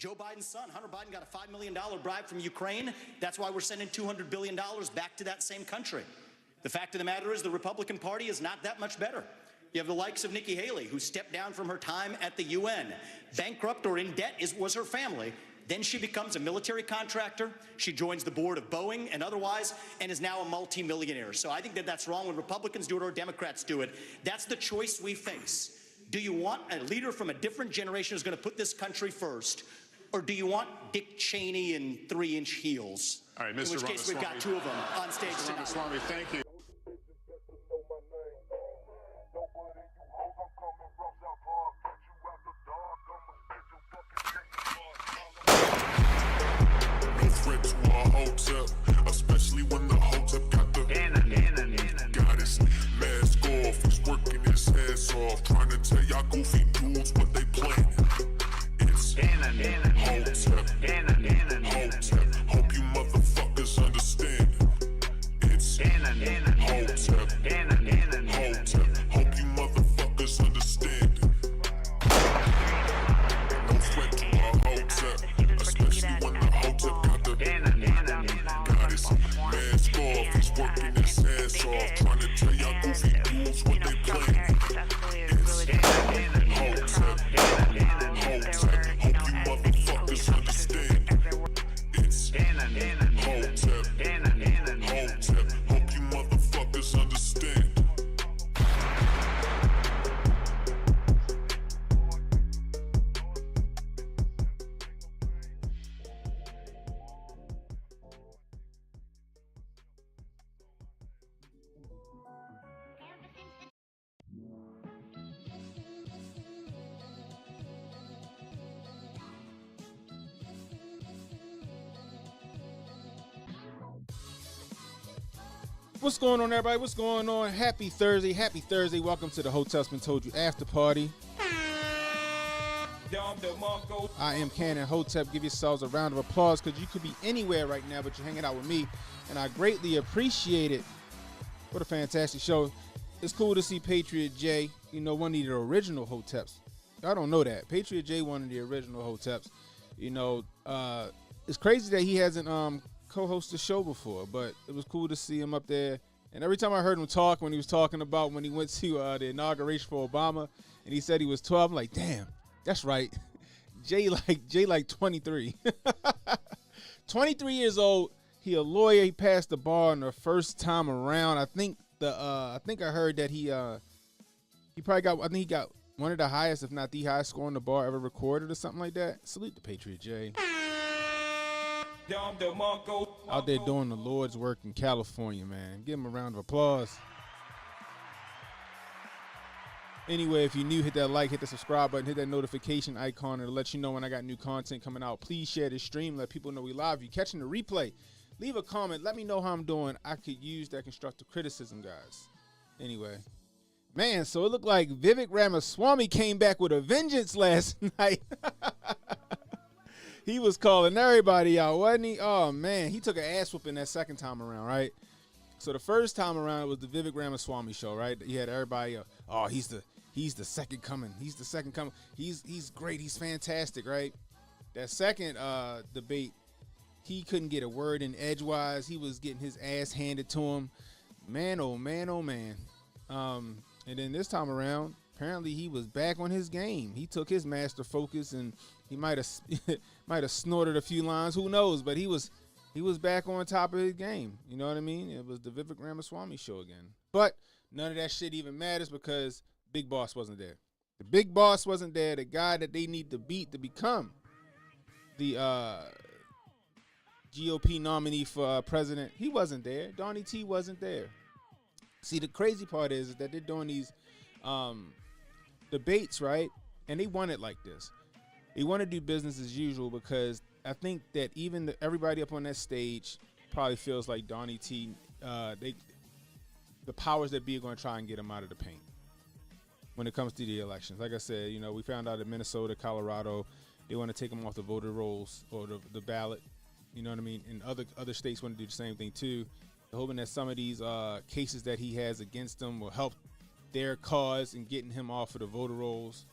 Joe Biden's son, Hunter Biden, got a $5 million bribe from Ukraine. That's why we're sending $200 billion back to that same country. The fact of the matter is the Republican Party is not that much better. You have the likes of Nikki Haley, who stepped down from her time at the UN. Bankrupt or in debt was her family. Then she becomes a military contractor. She joins the board of Boeing and otherwise, and is now a multimillionaire. So I think that that's wrong when Republicans do it or Democrats do it. That's the choice we face. Do you want a leader from a different generation who's going to put this country first? Or do you want Dick Cheney in 3-inch heels? All right, Mr. In which case, we've got two of them on stage tonight. Ramaswamy, thank you. No threat to our Hotep, especially when the Hotep got the goddess. Mask off, he's working his ass off, trying to tell y'all goofy dudes what they planning. It's Hotep, Hotep, hope you motherfuckers understand. It's Hotep, Hotep, hope you motherfuckers understand. No threat to our Hotep, especially when the Hotep got the goddess. Mask off, he's working his ass off, trying to tell y'all goofy dudes what they planning. It's Hotep, Hotep, hope you motherfuckers understand. It's Hotep, Hotep, hope you motherfuckers understand. What's going on, everybody? What's going on? Happy Thursday. Happy Thursday. Welcome to the Hotep's Been Told You After Party. I am CannonHotep. Give yourselves a round of applause because you could be anywhere right now, but you're hanging out with me, and I greatly appreciate it. What a fantastic show. It's cool to see Patriot J one of the original Hoteps. I don't know that. Patriot J, one of the original Hoteps. It's crazy that he hasn't co-hosted the show before, but it was cool to see him up there. And every time I heard him talk, when he was talking about when he went to the inauguration for Obama, and he said he was 12, I'm like, damn, that's right. Jay like 23. 23 years old. He a lawyer. He passed the bar on the first time around. I think I heard that he probably got. I think he got one of the highest, if not the highest score on the bar ever recorded or something like that. Salute the Patriot J. Out there doing the Lord's work in California, man. Give him a round of applause. Anyway, if you're new, hit that like, hit the subscribe button, hit that notification icon, and it'll let you know when I got new content coming out. Please share this stream. Let people know we live. If you're catching the replay, leave a comment. Let me know how I'm doing. I could use that constructive criticism, guys. Anyway. Man, so it looked like Vivek Ramaswamy came back with a vengeance last night. He was calling everybody out, wasn't he? Oh, man. He took an ass whooping that second time around, right? So the first time around, it was the Vivek Ramaswamy show, right? He had everybody, he's the second coming. He's the second coming. He's great. He's fantastic, right? That second debate, he couldn't get a word in edgewise. He was getting his ass handed to him. Man, oh, man, oh, man. And then this time around, apparently he was back on his game. He took his master focus and he might have snorted a few lines. Who knows? But he was back on top of his game. You know what I mean? It was the Vivek Ramaswamy show again. But none of that shit even matters because Big Boss wasn't there. The Big Boss wasn't there. The guy that they need to beat to become the GOP nominee for president, he wasn't there. Donnie T wasn't there. See, the crazy part is that they're doing these debates, right? And they want it like this. They want to do business as usual because I think that even everybody up on that stage probably feels like Donnie T, the powers that be are going to try and get him out of the paint when it comes to the elections. Like I said, we found out in Minnesota, Colorado, they want to take him off the voter rolls or the ballot. You know what I mean? And other states want to do the same thing too. They're hoping that some of these cases that he has against him will help their cause in getting him off of the voter rolls.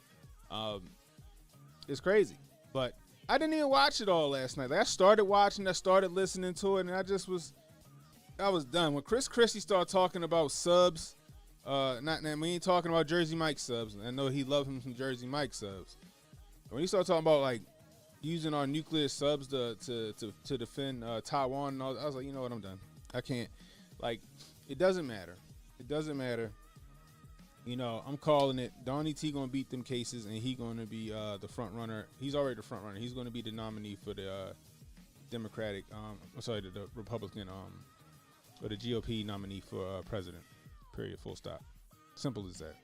It's crazy. But I didn't even watch it all last night. Like, I started watching, I started listening to it, and I was done. When Chris Christie started talking about subs, we ain't talking about Jersey Mike subs. I know he loved him some Jersey Mike subs. When he started talking about like using our nuclear subs to defend Taiwan, and all, I was like, you know what, I'm done. I can't. Like, it doesn't matter. It doesn't matter. I'm calling it. Donnie T gonna beat them cases, and he gonna be the front runner. He's already the front runner. He's gonna be the nominee for the Democratic. The Republican or the GOP nominee for president. Period. Full stop. Simple as that.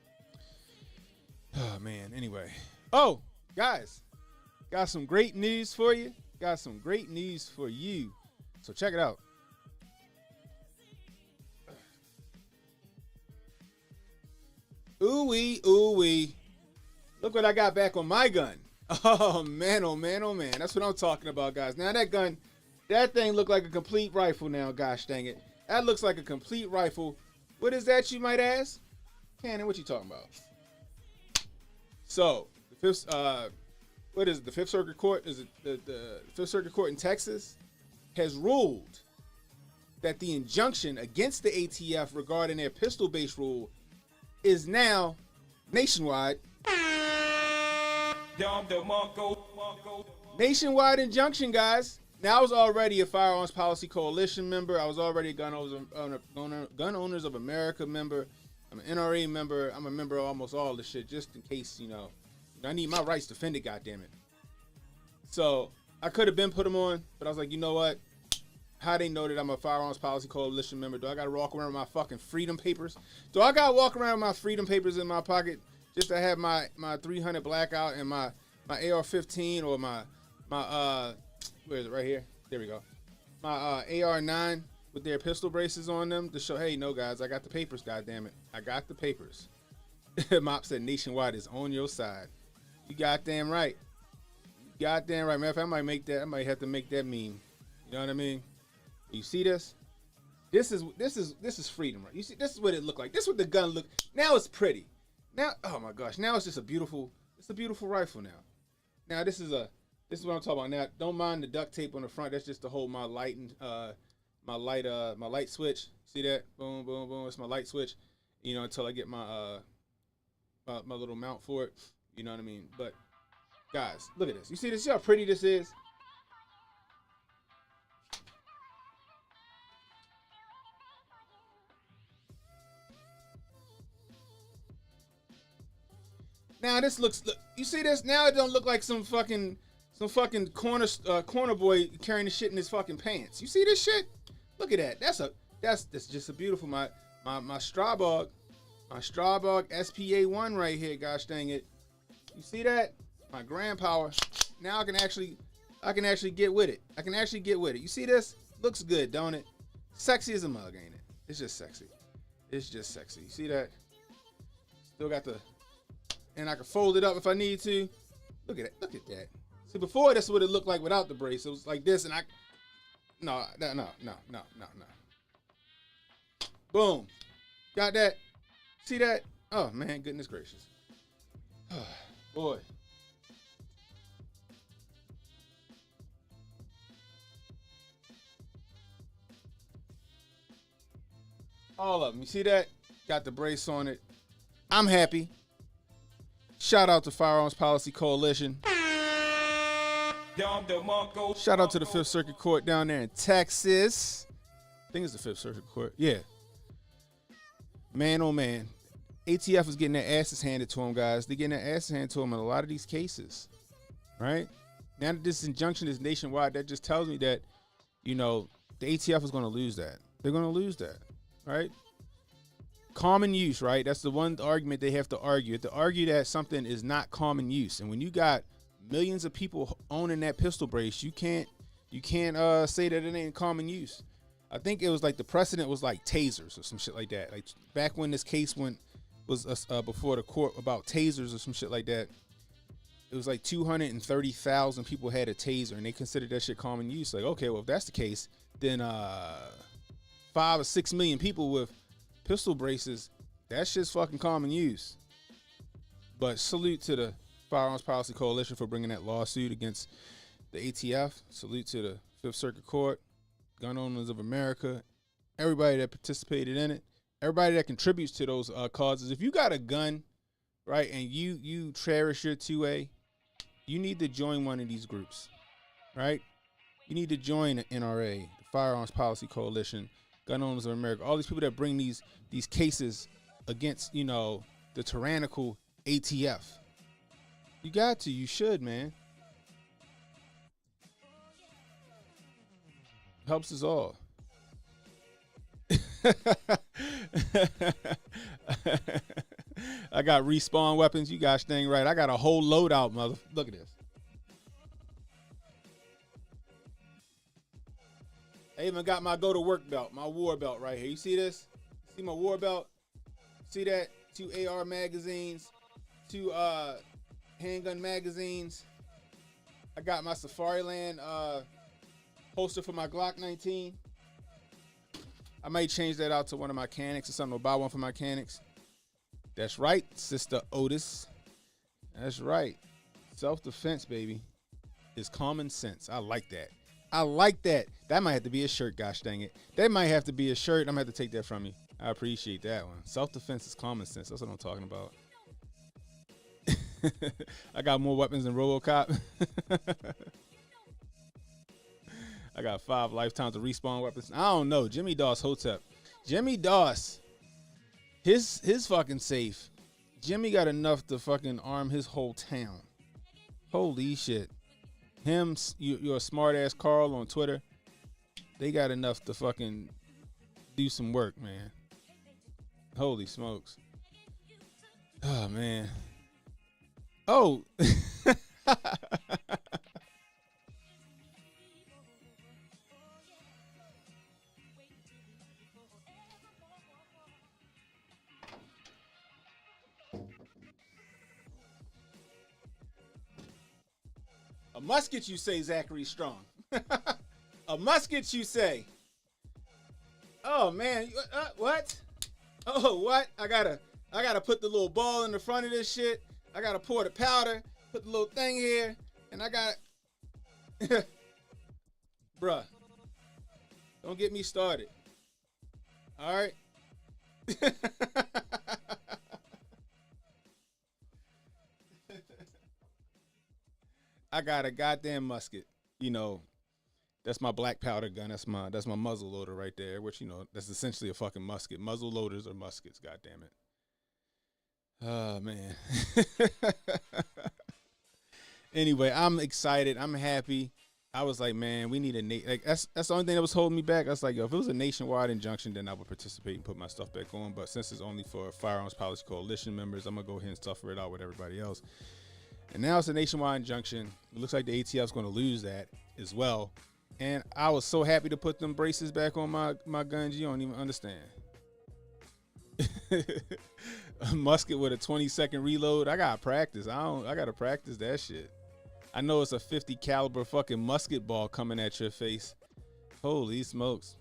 Oh man. Anyway. Oh, guys, got some great news for you. Got some great news for you. So check it out. Ooh-wee, ooh-wee. Look what I got back on my gun. Oh, man, oh, man, oh, man. That's what I'm talking about, guys. Now, that gun, that thing looked like a complete rifle now, gosh dang it. That looks like a complete rifle. What is that, you might ask? Cannon, what you talking about? So, the Fifth Circuit Court? Is it the Fifth Circuit Court in Texas has ruled that the injunction against the ATF regarding their pistol-based rule is now nationwide. Nationwide injunction, guys. Now, I was already a Firearms Policy Coalition member. I was already a Gun Owners of America member. I'm an NRA member. I'm a member of almost all this shit, just in case, I need my rights defended, goddammit. So, I could have been put them on, but I was like, you know what? How they know that I'm a Firearms Policy Coalition member? Do I got to walk around with my fucking freedom papers? Do I got to walk around with my freedom papers in my pocket just to have my 300 blackout and my AR-15 or my where is it? Right here. There we go. My AR-9 with their pistol braces on them to show, hey, no, guys, I got the papers, goddammit. I got the papers. Mop said Nationwide is on your side. You goddamn right. You goddamn right. Matter of fact, I might have to make that meme. You know what I mean? You see this? This is freedom, right? You see, this is what it looked like. This is what the gun looked. Now it's pretty. Now, oh my gosh, now it's just a beautiful rifle now. Now this is what I'm talking about. Now, don't mind the duct tape on the front. That's just to hold my light and my light switch. See that? Boom, boom, boom. It's my light switch. You know, until I get my my little mount for it. You know what I mean? But guys, look at this. You see this? See how pretty this is? Now this looks. Look, you see this? Now it don't look like some fucking corner boy carrying the shit in his fucking pants. You see this shit? Look at that. That's just a beautiful my Strabog SPA1 right here. Gosh dang it! You see that? My grand power. Now I can actually get with it. I can actually get with it. You see this? Looks good, don't it? Sexy as a mug, ain't it? It's just sexy. It's just sexy. You see that? Still got the. And I can fold it up if I need to. Look at it. Look at that. See, before that's what it looked like without the brace. It was like this, and no. Boom. Got that. See that? Oh man, goodness gracious. Boy. All of them. You see that? Got the brace on it. I'm happy. Shout out to Firearms Policy Coalition. Shout out to the Fifth Circuit Court down there in Texas. I think it's the Fifth Circuit Court. Yeah. Man, oh man. ATF is getting their asses handed to them, guys. They're getting their asses handed to them in a lot of these cases. Right? Now that this injunction is nationwide, that just tells me that, you know, the ATF is going to lose that. They're going to lose that. Right? Common use, right? That's the one argument they have to argue. They have to argue that something is not common use. And when you got millions of people owning that pistol brace, you can't say that it ain't common use. I think it was like the precedent was like tasers or some shit like that. Like back when this case was before the court about tasers or some shit like that. It was like 230,000 people had a taser and they considered that shit common use. Like, okay, well if that's the case, then 5 or 6 million people with pistol braces, that shit's fucking common use. But salute to the Firearms Policy Coalition for bringing that lawsuit against the ATF. Salute to the Fifth Circuit Court, Gun Owners of America, everybody that participated in it, everybody that contributes to those causes. If you got a gun, right, and you cherish your 2A, you need to join one of these groups, right? You need to join the NRA, the Firearms Policy Coalition, Gun Owners of America, all these people that bring these cases against, you know, the tyrannical ATF. You got to. You should, man. Helps us all. I got respawn weapons. You guys dang right. I got a whole loadout, mother. Look at this. I even got my go to work belt, my war belt right here. You see this? See my war belt? See that? 2 AR magazines, 2 handgun magazines. I got my Safariland holster for my Glock 19. I might change that out to one of my Canics or something, or buy one for my Canics. That's right, Sister Otis. That's right. Self-defense, baby, is common sense. I like that. I like that. That might have to be a shirt, gosh dang it. That might have to be a shirt. I'm going to have to take that from you. I appreciate that one. Self-defense is common sense. That's what I'm talking about. I got more weapons than RoboCop. I got 5 lifetimes of respawn weapons. I don't know. Jimmy Doss Hotep. Jimmy Doss. His fucking safe. Jimmy got enough to fucking arm his whole town. Holy shit. Him, you're a smart ass Carl on Twitter. They got enough to fucking do some work, man. Holy smokes. Oh, man. Oh. A musket, you say, Zachary Strong. A musket, you say. Oh, man. What? Oh, what? I got I gotta put the little ball in the front of this shit. I gotta pour the powder, put the little thing here, and I got, bruh, don't get me started. All right. I got a goddamn musket. You know, that's my black powder gun. That's my muzzle loader right there, which, you know, that's essentially a fucking musket. Muzzle loaders are muskets, goddamn it. Oh, man. Anyway, I'm excited. I'm happy. I was like, man, we need a that's the only thing that was holding me back. I was like, yo, if it was a nationwide injunction, then I would participate and put my stuff back on. But since it's only for Firearms Policy Coalition members, I'm gonna go ahead and suffer it out with everybody else. And now it's a nationwide injunction. It looks like the ATF is going to lose that as well. And I was so happy to put them braces back on my guns. You don't even understand. A musket with a 20-second reload. I gotta practice. I gotta practice that shit. I know it's a 50 caliber fucking musket ball coming at your face. Holy smokes.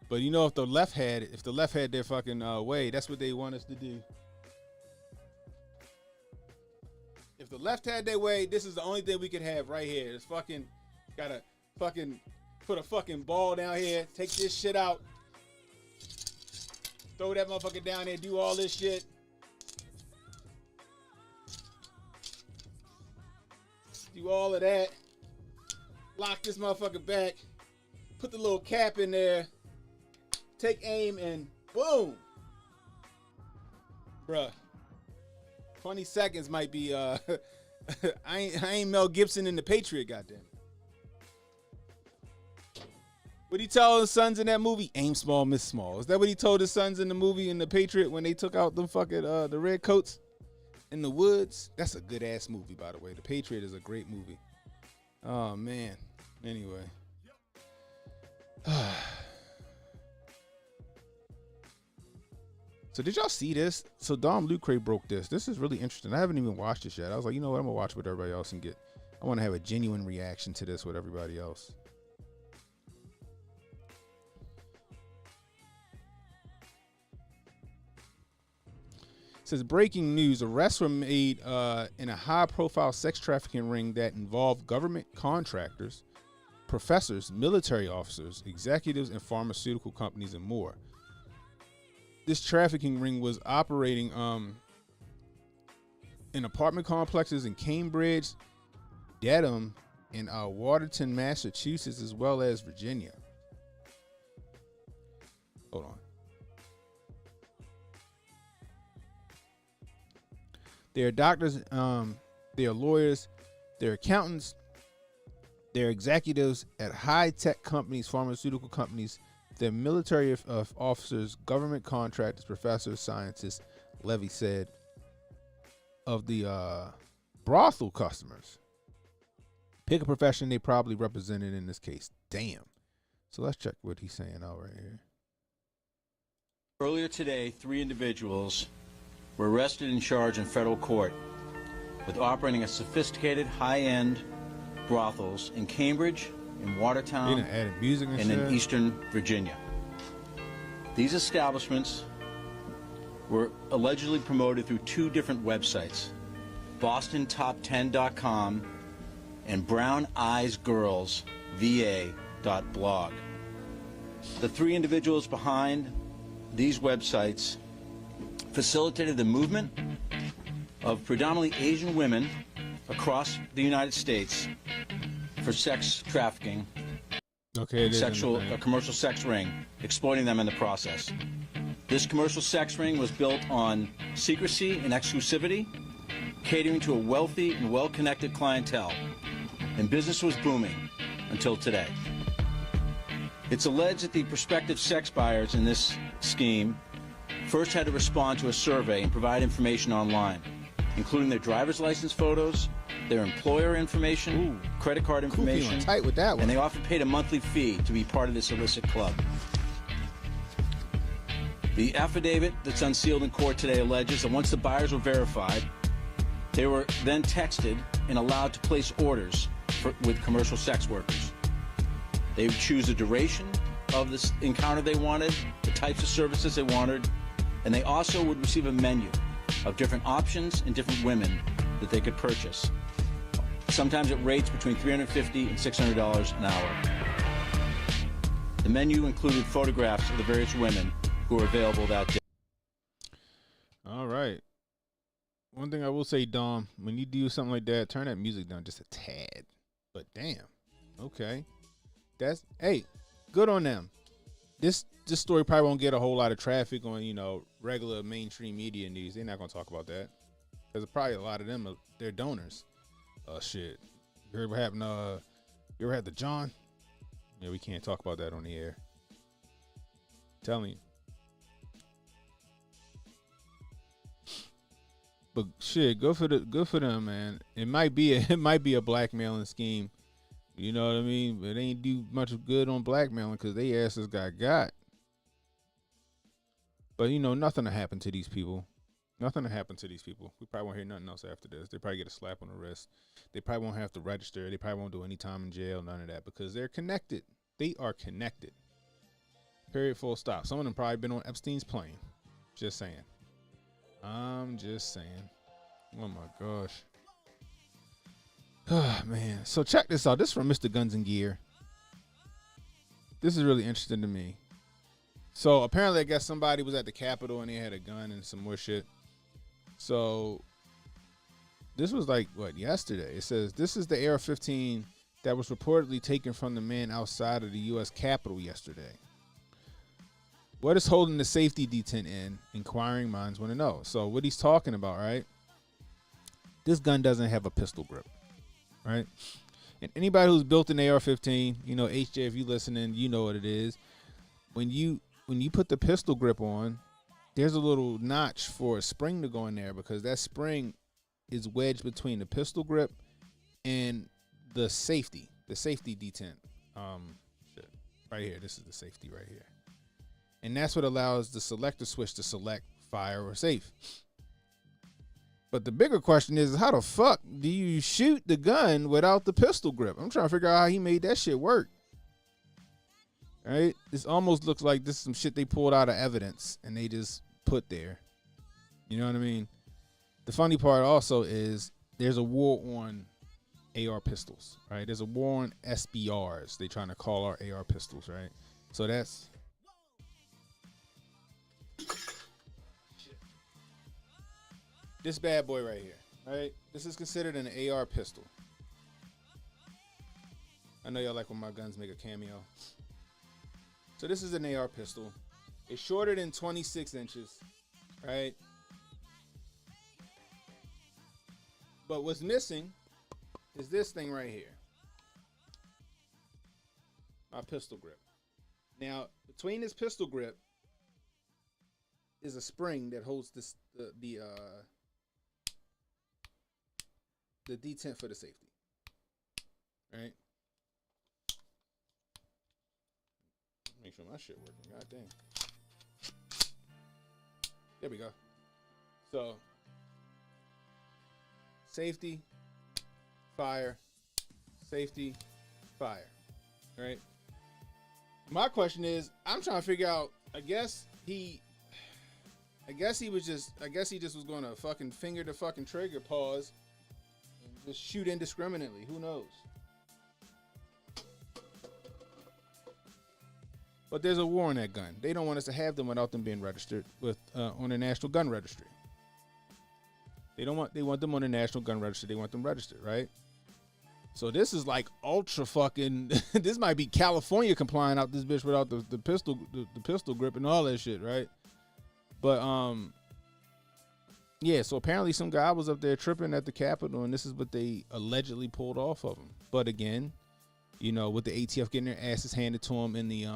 But you know, if the left had their fucking way, that's what they want us to do. If the left had their way, this is the only thing we could have right here. It's fucking gotta fucking put a fucking ball down here, take this shit out, throw that motherfucker down there, do all this shit. Do all of that. Lock this motherfucker back. Put the little cap in there. Take aim and boom. Bruh. 20 seconds might be I ain't Mel Gibson in The Patriot, goddamn. What he tell his sons in that movie? Aim small, miss small. Is that what he told his sons in the movie in The Patriot when they took out them fucking the red coats in the woods? That's a good ass movie, by the way. The Patriot is a great movie. Oh man. Anyway. So did y'all see this? So Dom Lucre broke this. This is really interesting. I haven't even watched this yet. I was like, you know what? I'm gonna watch it with everybody else and I want to have a genuine reaction to this with everybody else. It says breaking news: arrests were made in a high-profile sex trafficking ring that involved government contractors, professors, military officers, executives, and pharmaceutical companies, and more. This trafficking ring was operating in apartment complexes in Cambridge, Dedham, and Watertown, Massachusetts, as well as Virginia. Hold on. They are doctors, they are lawyers, they're accountants, they're executives at high-tech companies, pharmaceutical companies, they're military officers, government contractors, professors, scientists, Levy said, of the brothel customers. Pick a profession they probably represented in this case. Damn. So let's check what he's saying out right here. Earlier today, 3 individuals were arrested and charged in federal court with operating a sophisticated, high-end brothels in Cambridge, in Watertown, and in Eastern Virginia. These establishments were allegedly promoted through 2 different websites, BostonTop10.com and BrownEyesGirlsVA.blog. The 3 individuals behind these websites facilitated the movement of predominantly Asian women across the United States for sex trafficking, a commercial sex ring, exploiting them in the process. This commercial sex ring was built on secrecy and exclusivity, catering to a wealthy and well-connected clientele, and business was booming until today. It's alleged that the prospective sex buyers in this scheme first had to respond to a survey and provide information online, including their driver's license photos, their employer information, credit card information, tight with that one. And they often paid a monthly fee to be part of this illicit club. The affidavit that's unsealed in court today alleges that once the buyers were verified, they were then texted and allowed to place orders with commercial sex workers. They would choose the duration of this encounter they wanted, the types of services they wanted, And they also would receive a menu of different options and different women that they could purchase. Sometimes at rates between $350 and $600 an hour. The menu included photographs of the various women who were available that day. All right. One thing I will say, Dom, when you do something like that, turn that music down just a tad. But damn. Okay. That's, hey, good on them. This story probably won't get a whole lot of traffic on, you know, regular mainstream media news. They're not going to talk about that. Because probably a lot of them, they're donors. Shit. You ever had the John? Yeah, we can't talk about that on the air. Tell me. But shit, good for them, man. It might be a blackmailing scheme. You know what I mean? But it ain't do much good on blackmailing because they asses got. But you know, nothing will happen to these people. Nothing will happen to these people. We probably won't hear nothing else after this. They probably get a slap on the wrist. They probably won't have to register. They probably won't do any time in jail, none of that, because they're connected. They are connected. Period, full stop. Some of them probably been on Epstein's plane. Just saying. I'm just saying. Oh my gosh. Oh, man. So check this out. This is from Mr. Guns and Gear. This is really interesting to me. So apparently, I guess somebody was at the Capitol and they had a gun and some more shit. So this was like, what, yesterday? It says, this is the AR-15 that was reportedly taken from the man outside of the U.S. Capitol yesterday. What is holding the safety detent in? Inquiring minds want to know. So what he's talking about, right? This gun doesn't have a pistol grip, right? And anybody who's built an AR-15, you know, HJ, if you listening, you know what it is. When you put the pistol grip on, there's a little notch for a spring to go in there because that spring is wedged between the pistol grip and the safety detent. Shit. Right here. This is the safety right here. And that's what allows the selector switch to select fire or safe. But the bigger question is, how the fuck do you shoot the gun without the pistol grip? I'm trying to figure out how he made that shit work. Right? This almost looks like this is some shit they pulled out of evidence and they just put there. You know what I mean? The funny part also is there's a war on AR pistols, right? There's a war on SBRs. They trying to call our AR pistols, right? So that's this bad boy right here, right? This is considered an AR pistol. I know y'all like when my guns make a cameo. So this is an AR pistol. It's shorter than 26 inches, right? But what's missing is this thing right here. My pistol grip. Now, between this pistol grip is a spring that holds this the detent for the safety. Right? Make sure my shit working. God damn. There we go. So, safety, fire, safety, fire. Right? My question is, I'm trying to figure out, I guess he just was going to fucking finger the fucking trigger, pause, and just shoot indiscriminately. Who knows? But there's a war on that gun. They don't want us to have them without them being registered with on the National Gun Registry. They want them on the National Gun Registry. They want them registered, right? So this is like ultra fucking. This might be California compliant out this bitch without the pistol grip and all that shit, right? But yeah. So apparently some guy was up there tripping at the Capitol, and this is what they allegedly pulled off of him. But again, you know, with the ATF getting their asses handed to them in the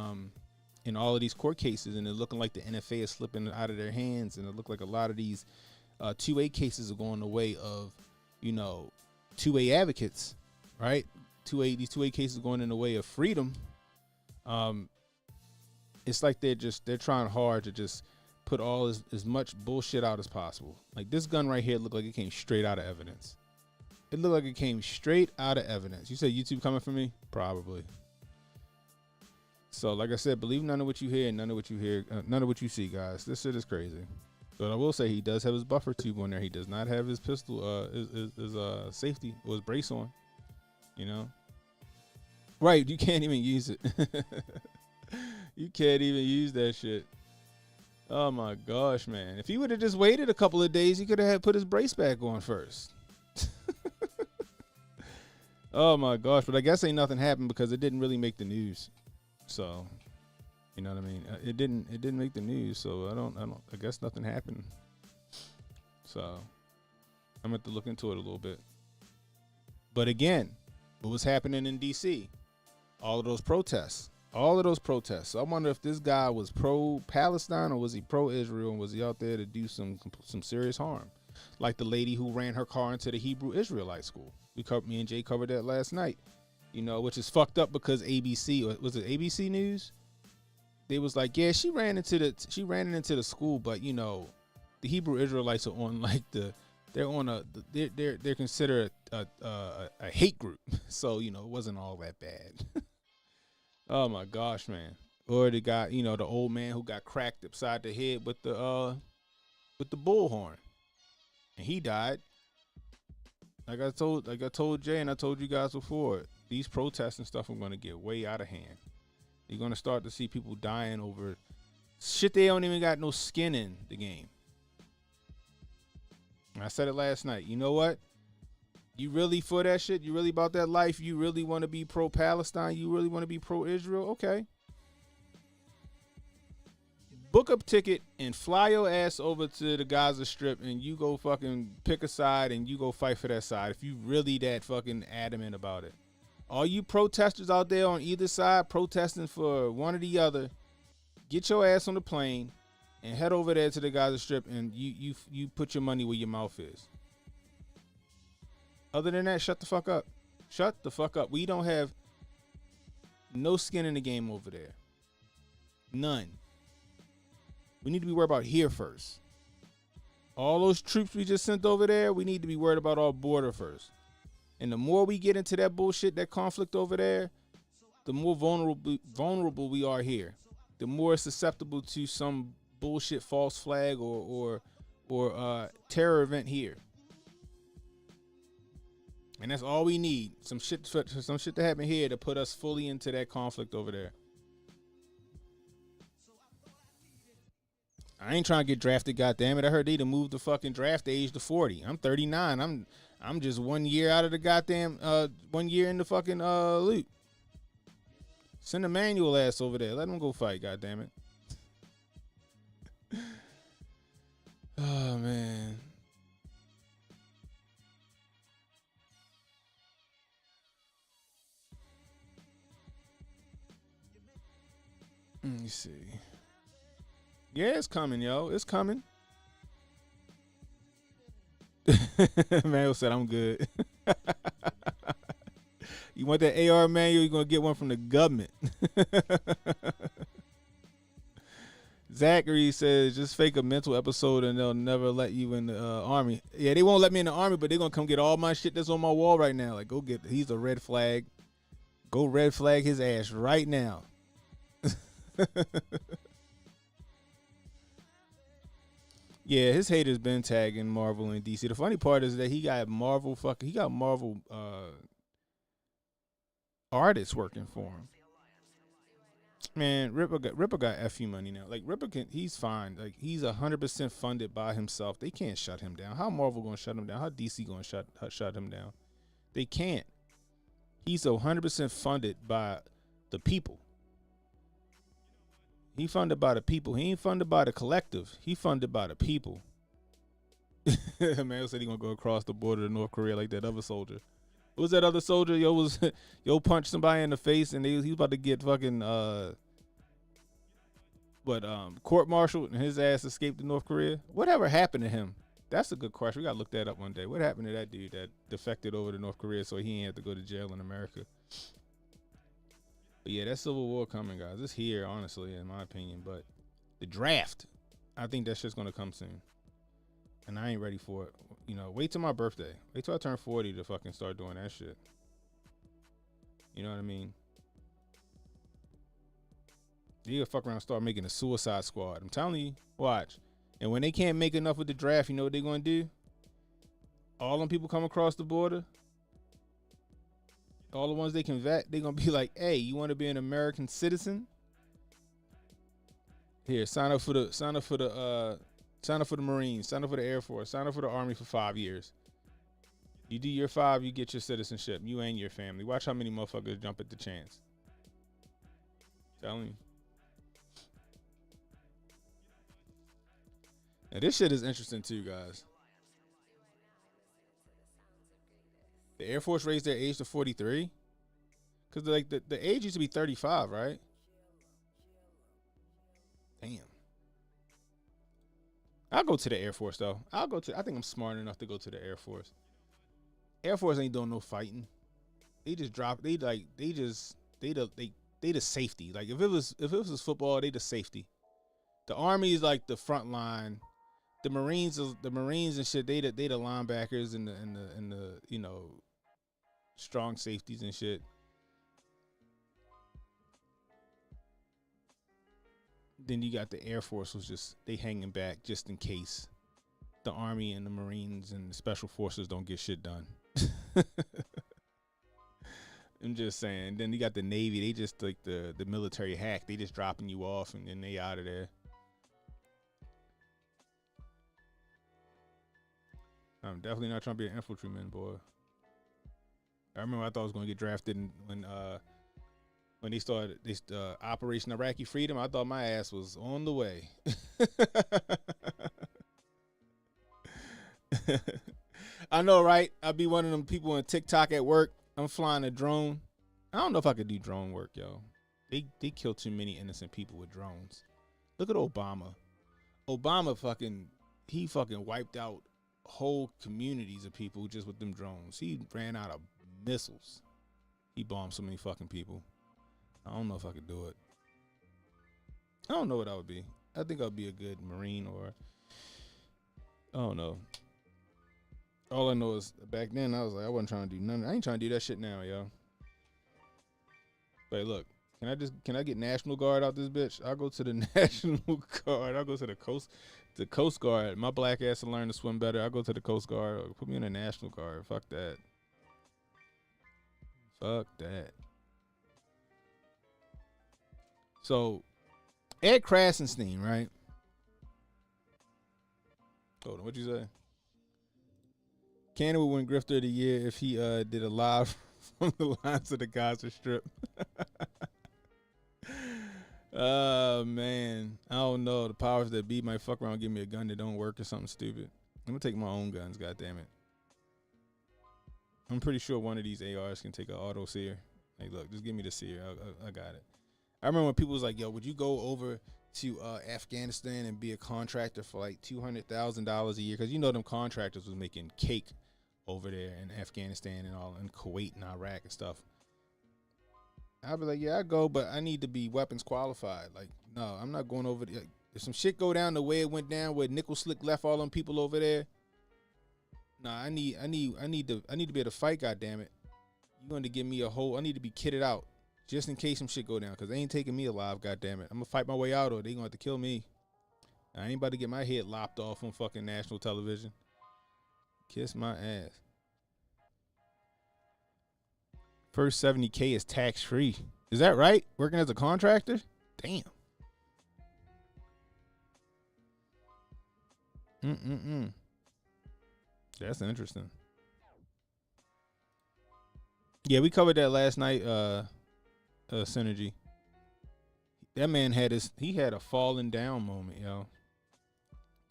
in all of these court cases, and it looking like the NFA is slipping out of their hands, and it looked like a lot of these 2A cases are going the way of, you know, 2A advocates, right? These 2A cases are going in the way of freedom. It's like they're trying hard to just put all as much bullshit out as possible. Like this gun right here looked like it came straight out of evidence. It looked like it came straight out of evidence. You said YouTube coming for me? Probably. So, like I said, believe none of what you hear and none of what you hear, none of what you see, guys. This shit is crazy. But I will say he does have his buffer tube on there. He does not have his pistol, his safety or his brace on. You know, right? You can't even use it. You can't even use that shit. Oh my gosh, man! If he would have just waited a couple of days, he could have put his brace back on first. Oh my gosh! But I guess ain't nothing happened because it didn't really make the news. So, you know what I mean? It didn't make the news. So I guess nothing happened. So I'm gonna have to look into it a little bit. But again, what was happening in DC? All of those protests. So I wonder if this guy was pro-Palestine or was he pro-Israel, and was he out there to do some serious harm, like the lady who ran her car into the Hebrew Israelite school. Me and Jay covered that last night. You know, which is fucked up because ABC, or was it ABC News? They was like, yeah, she ran into the school, but you know, the Hebrew Israelites are on like they're considered a hate group, so you know it wasn't all that bad. Oh my gosh, man! Or the guy, you know, the old man who got cracked upside the head with the bullhorn, and he died. Like I told Jay and I told you guys before, these protests and stuff are going to get way out of hand. You're going to start to see people dying over shit they don't even got no skin in the game. And I said it last night. You know what? You really for that shit? You really about that life? You really want to be pro-Palestine? You really want to be pro-Israel? Okay. Book a ticket and fly your ass over to the Gaza Strip and you go fucking pick a side and you go fight for that side if you really that fucking adamant about it. All you protesters out there on either side protesting for one or the other, get your ass on the plane and head over there to the Gaza Strip and you put your money where your mouth is. Other than that, shut the fuck up. Shut the fuck up. We don't have no skin in the game over there. None. We need to be worried about here first. All those troops we just sent over there, we need to be worried about our border first. And the more we get into that bullshit, that conflict over there, the more vulnerable we are here. The more susceptible to some bullshit false flag or terror event here. And that's all we need. Some shit to happen here to put us fully into that conflict over there. I ain't trying to get drafted, goddammit. I heard they done moved the fucking draft age to 40. I'm 39. I'm just 1 year out of the goddamn 1 year in the fucking loop. Send a manual ass over there. Let him go fight, goddammit. Oh man. Let me see. Yeah, it's coming, yo. It's coming. Manuel said, I'm good. You want that AR manual? You're going to get one from the government. Zachary says, just fake a mental episode and they'll never let you in the army. Yeah, they won't let me in the army, but they're going to come get all my shit that's on my wall right now. Like, he's a red flag. Go red flag his ass right now. Yeah, his haters been tagging Marvel and DC. The funny part is that he got Marvel artists working for him. Man, Ripper got FU money now. Like he's fine. Like he's 100% funded by himself. They can't shut him down. How Marvel gonna shut him down? How DC gonna shut him down? They can't. He's 100% funded by the people. He funded by the people. He ain't funded by the collective. He funded by the people. Man said he gonna go across the border to North Korea like that other soldier. What was that other soldier? Yo punched somebody in the face and he was about to get fucking court-martialed and his ass escaped to North Korea. Whatever happened to him? That's a good question. We gotta look that up one day. What happened to that dude that defected over to North Korea so he ain't have to go to jail in America? But yeah, that Civil War coming, guys. It's here, honestly, in my opinion. But the draft, I think that shit's gonna come soon. And I ain't ready for it. You know, wait till my birthday. Wait till I turn 40 to fucking start doing that shit. You know what I mean? They'll fuck around and start making a Suicide Squad. I'm telling you, watch. And when they can't make enough with the draft, you know what they're going to do? All them people come across the border, all the ones they can vet, they're going to be like, hey, you want to be an American citizen? Here, sign up for the Marines, sign up for the Air Force, sign up for the Army for 5 years. You do your 5, you get your citizenship. You and your family. Watch how many motherfuckers jump at the chance. Telling you. Now this shit is interesting too, guys. The Air Force raised their age to 43. Because like the age used to be 35, right? Damn. I'll go to the Air Force though. I think I'm smart enough to go to the Air Force. Air Force ain't doing no fighting. They just drop. They the safety. Like if it was football, they the safety. The Army is like the front line. The Marines and shit. They the linebackers and the you know, strong safeties and shit. Then you got the Air Force was just they hanging back just in case the Army and the Marines and the Special Forces don't get shit done. I'm just saying. Then you got the Navy. They just like the military hack. They just dropping you off and then they out of there. I'm definitely not trying to be an infantryman, boy. I remember I thought I was going to get drafted when they started this Operation Iraqi Freedom. I thought my ass was on the way. I know, right? I'd be one of them people on TikTok at work. I'm flying a drone. I don't know if I could do drone work, yo. They kill too many innocent people with drones. Look at Obama. Obama fucking wiped out whole communities of people just with them drones. He ran out of missiles. He bombed so many fucking people. I don't know if I could do it. I don't know what I would be. I think I'd be a good Marine or I don't know. All I know is back then I was like, I wasn't trying to do nothing. I ain't trying to do that shit now, yo. But look, can I get National Guard out this bitch? I'll go to the National Guard. I'll go to the Coast Guard. My black ass will learn to swim better. I'll go to the Coast Guard. Put me in the National Guard. Fuck that. Fuck that. So, Ed Krasenstein, right? Hold on, what'd you say? Cannon would win Grifter of the Year if he did a live from the lines of the Gaza Strip. Oh, man. I don't know. The powers that be might fuck around and give me a gun that don't work or something stupid. I'm going to take my own guns, goddammit. I'm pretty sure one of these ARs can take an auto sear. Hey, look, just give me the sear. I got it. I remember when people was like, yo, would you go over to Afghanistan and be a contractor for like $200,000 a year? Because you know them contractors was making cake over there in Afghanistan and all, in Kuwait and Iraq and stuff. I'd be like, yeah, I go, but I need to be weapons qualified. Like, no, I'm not going over there. If some shit go down the way it went down, where Nickel Slick left all them people over there, nah, I need to be able to fight. Goddammit, you going to give me a whole? I need to be kitted out just in case some shit go down, because they ain't taking me alive. Goddammit, I'm gonna fight my way out, or they gonna have to kill me. I ain't about to get my head lopped off on fucking national television. Kiss my ass. First 70K is tax free. Is that right? Working as a contractor? Damn. That's interesting. Yeah, we covered that last night. Synergy. That man had a falling down moment, yo.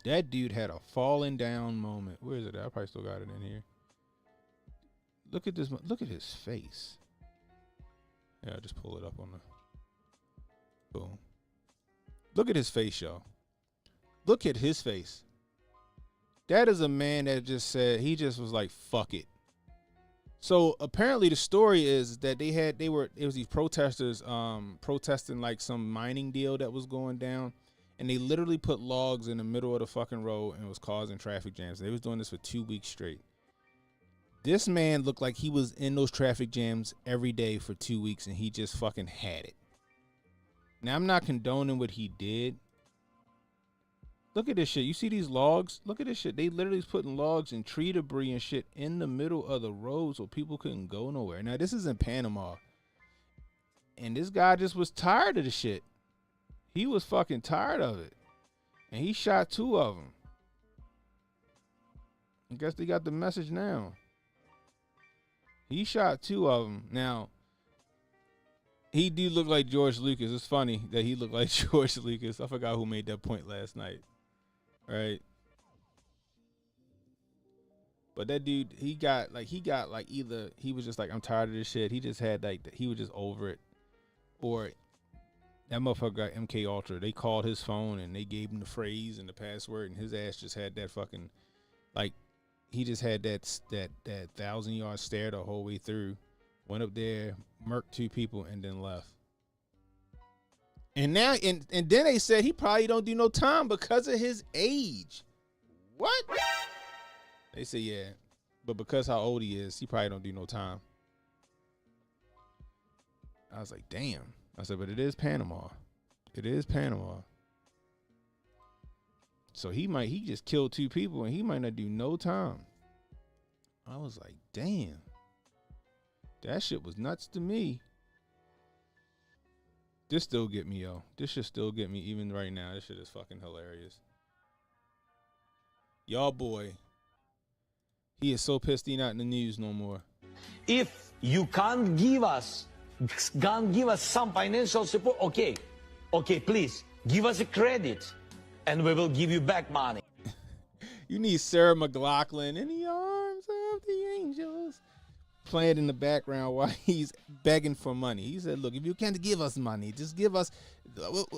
That dude had a falling down moment. Where is it? I probably still got it in here. Look at this. Look at his face. Yeah, I'll just pull it up on the. Boom. Look at his face, y'all. Look at his face. That is a man that just said, he just was like, fuck it. So apparently the story is that it was these protesters protesting like some mining deal that was going down, and they literally put logs in the middle of the fucking road and was causing traffic jams. They was doing this for 2 weeks straight. This man looked like he was in those traffic jams every day for 2 weeks, and he just fucking had it. Now, I'm not condoning what he did. Look at this shit. You see these logs? Look at this shit. They literally was putting logs and tree debris and shit in the middle of the road so people couldn't go nowhere. Now, this is in Panama. And this guy just was tired of the shit. He was fucking tired of it. And he shot 2 of them. I guess they got the message now. He shot 2 of them. Now, he do look like George Lucas. It's funny that he looked like George Lucas. I forgot who made that point last night. Right? But that dude, he got like either he was just like, I'm tired of this shit. He just had like, he was just over it. Or that motherfucker got MK Ultra. They called his phone and they gave him the phrase and the password, and his ass just had that fucking, like, he just had that 1,000-yard stare the whole way through. Went up there, murked 2 people, and then left. And now, and then they said he probably don't do no time because of his age. What? They said, yeah, but because how old he is, he probably don't do no time. I was like, damn. I said, but it is Panama. It is Panama. So he just killed 2 people and he might not do no time. I was like, damn. That shit was nuts to me. This still get me, yo. This shit still get me even right now. This shit is fucking hilarious. Y'all boy, he is so pissed he not in the news no more. If you can't give us some financial support, okay, please give us a credit and we will give you back money. You need Sarah McLachlan in the arms of the angels playing in the background while he's begging for money. He said, look, if you can't give us money, just give us,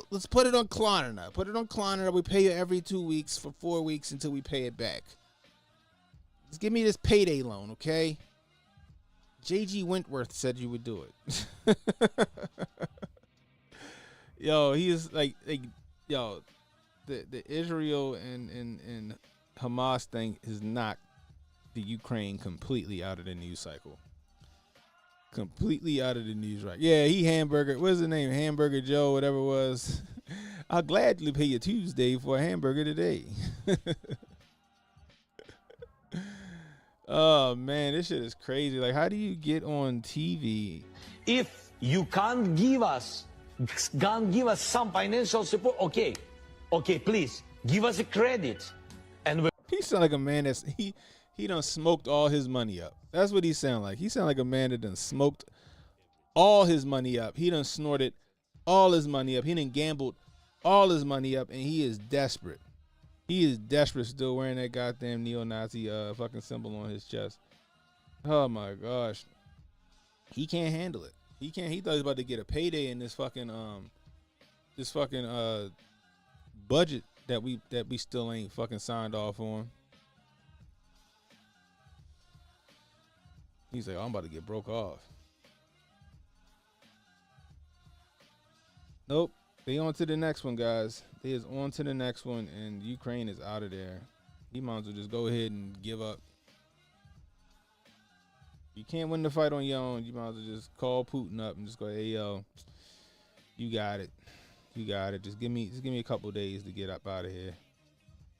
let's put it on Klarna. Put it on Klarna. We pay you every 2 weeks for 4 weeks until we pay it back. Just give me this payday loan, okay? J.G. Wentworth said you would do it. Yo, he is like yo, the Israel and Hamas thing has knocked the Ukraine completely out of the news cycle. Completely out of the news, right? Yeah, he hamburger. What's his name? Hamburger Joe, whatever it was. I'll gladly pay you Tuesday for a hamburger today. Oh man, this shit is crazy. Like, how do you get on TV? If you can't give us some financial support, okay, please give us a credit and we. He sound like a man that's he done smoked all his money up. That's what he sound like. He sound like a man that done smoked all his money up. He done snorted all his money up. He done gambled all his money up, and he is desperate. He is desperate, still wearing that goddamn neo-Nazi fucking symbol on his chest. Oh my gosh. He can't handle it. He can't. He thought he was about to get a payday in this fucking budget that we still ain't fucking signed off on. He's like, oh, I'm about to get broke off. Nope. They on to the next one, guys. They is on to the next one, and Ukraine is out of there. He might as well just go ahead and give up. You can't win the fight on your own. You might as well just call Putin up and just go, hey, yo, you got it. You got it. Just give me a couple days to get up out of here.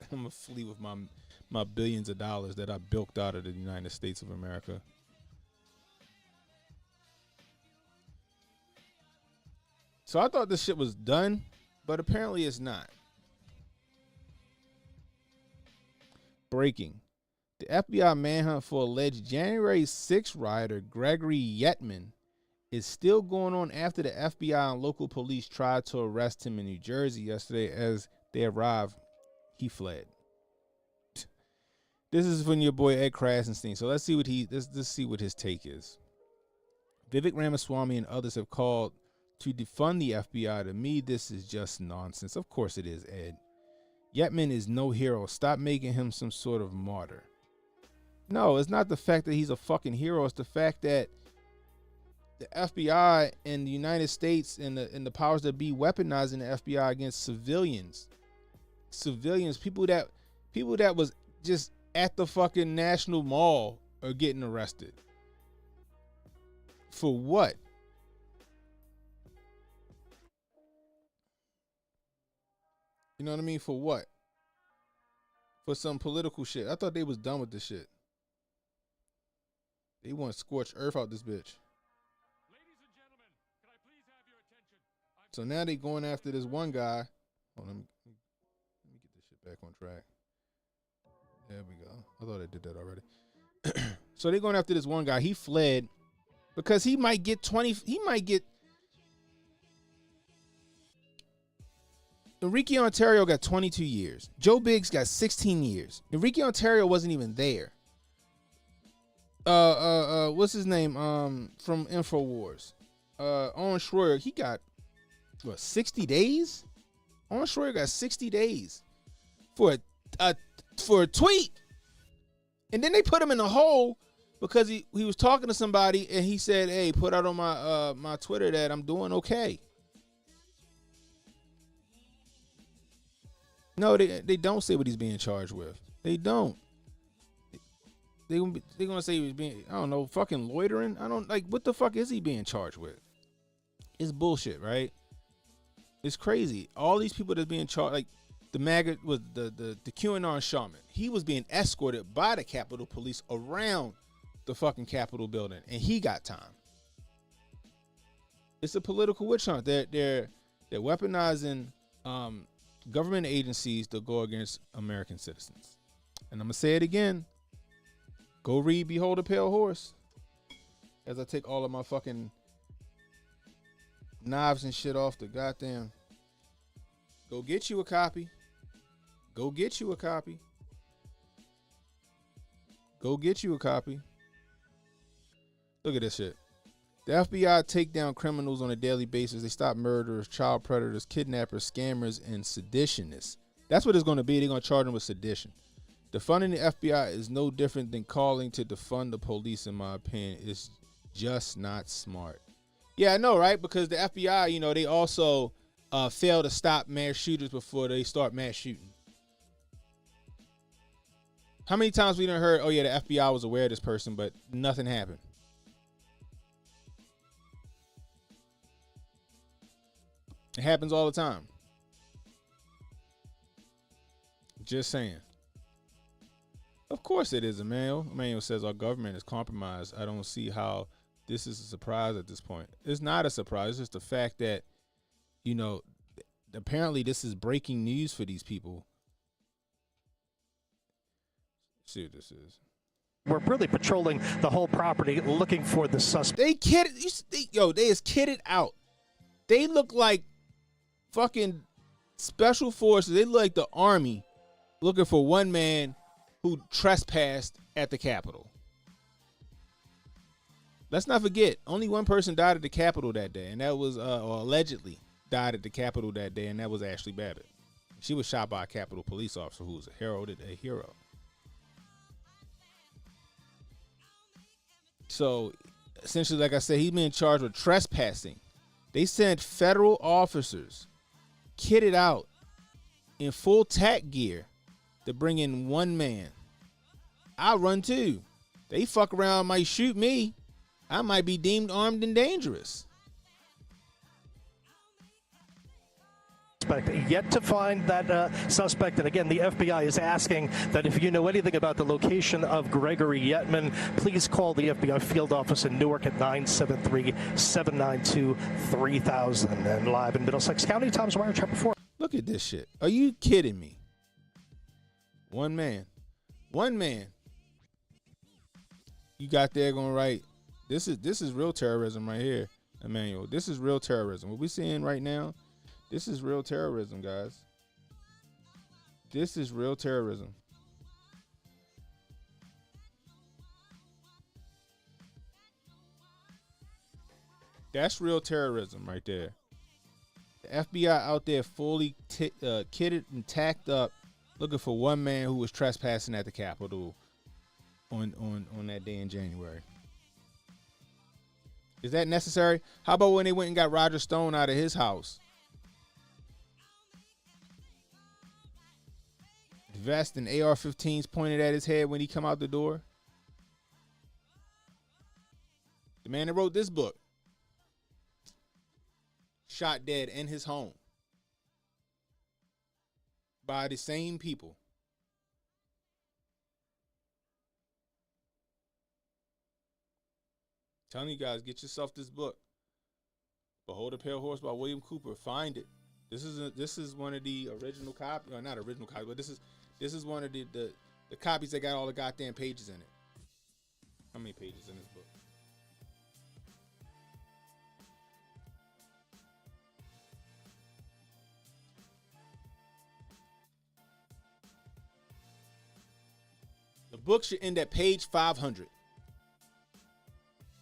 I'm going to flee with my billions of dollars that I bilked out of the United States of America. So I thought this shit was done, but apparently it's not. Breaking. The FBI manhunt for alleged January 6th rioter Gregory Yetman is still going on after the FBI and local police tried to arrest him in New Jersey yesterday. As they arrived, he fled. This is from your boy Ed Krasenstein. So let's see what his take is. Vivek Ramaswamy and others have called to defund the FBI. To me, this is just nonsense. Of course it is, Ed. Yetman is no hero. Stop making him some sort of martyr. No, it's not the fact that he's a fucking hero. It's the fact that the FBI and the United States and the powers that be weaponizing the FBI against civilians. People that was just at the fucking National Mall are getting arrested. For what? know what I mean? For what? For some political shit. I thought they was done with this shit. They want scorched earth out this bitch. So now they going after this one guy. Hold on, let me get this shit back on track. There we go. I thought I did that already. So they going after this one guy. He fled because he might get 20. He might get. Enrique Ontario got 22 years. Joe Biggs got 16 years. Enrique Ontario wasn't even there. What's his name? From InfoWars. Owen Schroyer, he got what, 60 days? Owen Schroyer got 60 days for a tweet. And then they put him in a hole because he was talking to somebody and he said, "Hey, put out on my my Twitter that I'm doing okay." No, they don't say what he's being charged with. They don't. They're gonna say he was being, I don't know, fucking loitering. I don't, like, what the fuck is he being charged with? It's bullshit, right? It's crazy. All these people that's being charged, like the MAGA was the QAnon shaman. He was being escorted by the Capitol Police around the fucking Capitol building, and he got time. It's a political witch hunt. They're weaponizing government agencies to go against American citizens. And I'm gonna say it again. Go read Behold a Pale Horse. As I take all of my fucking knives and shit off the goddamn. Go get you a copy. Go get you a copy. Go get you a copy. Look at this shit. The FBI take down criminals on a daily basis. They stop murderers, child predators, kidnappers, scammers, and seditionists. That's what it's going to be. They're going to charge them with sedition. Defunding the FBI is no different than calling to defund the police, in my opinion. It's just not smart. Yeah, I know, right? Because the FBI, you know, they also fail to stop mass shooters before they start mass shooting. How many times we done heard, oh yeah, the FBI was aware of this person, but nothing happened? It happens all the time. Just saying. Of course it is, Emmanuel. Emmanuel says our government is compromised. I don't see how this is a surprise at this point. It's not a surprise. It's just the fact that, you know, apparently this is breaking news for these people. Let's see what this is. We're really patrolling the whole property looking for the suspect. They is kitted out. They look like fucking special forces. They look like the army looking for one man who trespassed at the Capitol. Let's not forget, only one person died at the Capitol that day, and that was, or allegedly died at the Capitol that day, and that was Ashley Babbitt. She was shot by a Capitol police officer who was heralded a hero. So, essentially, like I said, he's being charged with trespassing. They sent federal officers kitted out in full tack gear to bring in one man. I'll run too. They fuck around, might shoot me. I might be deemed armed and dangerous. Yet to find that suspect. And again, the FBI is asking that if you know anything about the location of Gregory Yetman, please call the FBI field office in Newark at 973-792-3000. And live in Middlesex County, Tom's Wire, Chapter 4. Look at this shit. Are you kidding me? One man. One man. You got there going right. This is real terrorism right here, Emmanuel. This is real terrorism. What we're seeing right now, this is real terrorism, guys. This is real terrorism. That's real terrorism right there. The FBI out there fully kitted and tacked up, looking for one man who was trespassing at the Capitol on that day in January. Is that necessary? How about when they went and got Roger Stone out of his house? Vest and AR-15s pointed at his head when he come out the door. The man that wrote this book shot dead in his home. by the same people. Telling you guys, get yourself this book. Behold a Pale Horse by William Cooper. Find it. This is one of the original copies, or not original copies, but this is one of the copies that got all the goddamn pages in it. How many pages in this book? The book should end at page 500.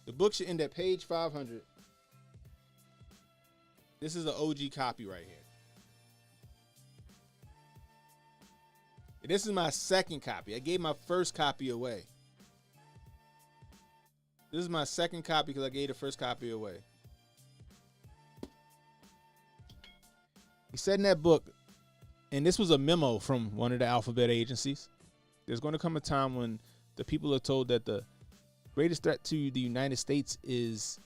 The book should end at page 500. This is an OG copy right here. This is my second copy. I gave my first copy away. This is my second copy because I gave the first copy away. He said in that book, and this was a memo from one of the alphabet agencies, there's going to come a time when the people are told that the greatest threat to the United States is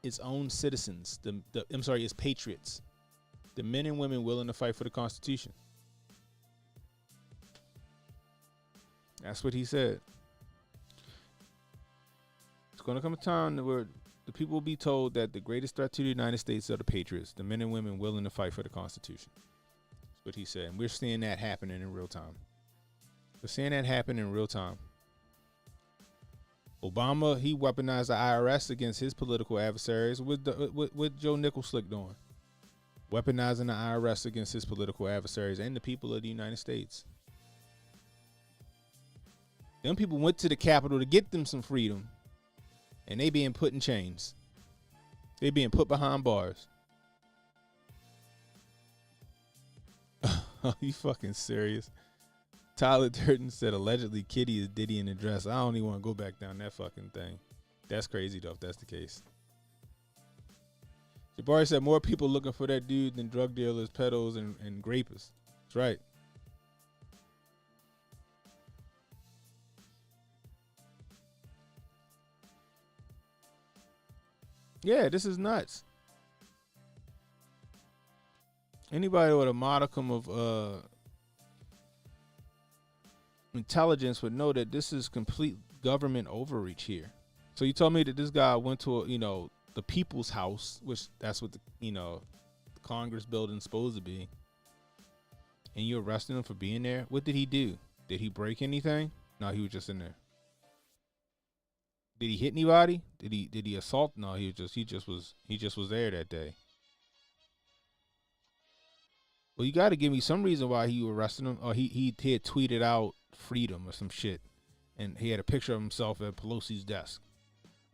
its own citizens. Its patriots. The men and women willing to fight for the Constitution. That's what he said. It's going to come a time where the people will be told that the greatest threat to the United States are the patriots, the men and women willing to fight for the Constitution. That's what he said. And we're seeing that happening in real time. We're seeing that happen in real time. Obama, he weaponized the IRS against his political adversaries. What Joe Nicholslick doing? Weaponizing the IRS against his political adversaries and the people of the United States. Them people went to the Capitol to get them some freedom, and they being put in chains. They being put behind bars. Are you fucking serious? Tyler Durden said allegedly Kitty is Diddy in the dress. I don't even want to go back down that fucking thing. That's crazy though if that's the case. Jabari said more people looking for that dude than drug dealers, pedos, and grapists. That's right. Yeah, this is nuts. Anybody with a modicum of intelligence would know that this is complete government overreach here. So you told me that this guy went to the people's house, which that's what the Congress building's supposed to be, and you arrested him for being there. What did he do? Did he break anything? No, he was just in there. Did he hit anybody? Did he assault? No, he just was there that day. Well, you got to give me some reason why he arrested him. Or he had tweeted out freedom or some shit, and he had a picture of himself at Pelosi's desk.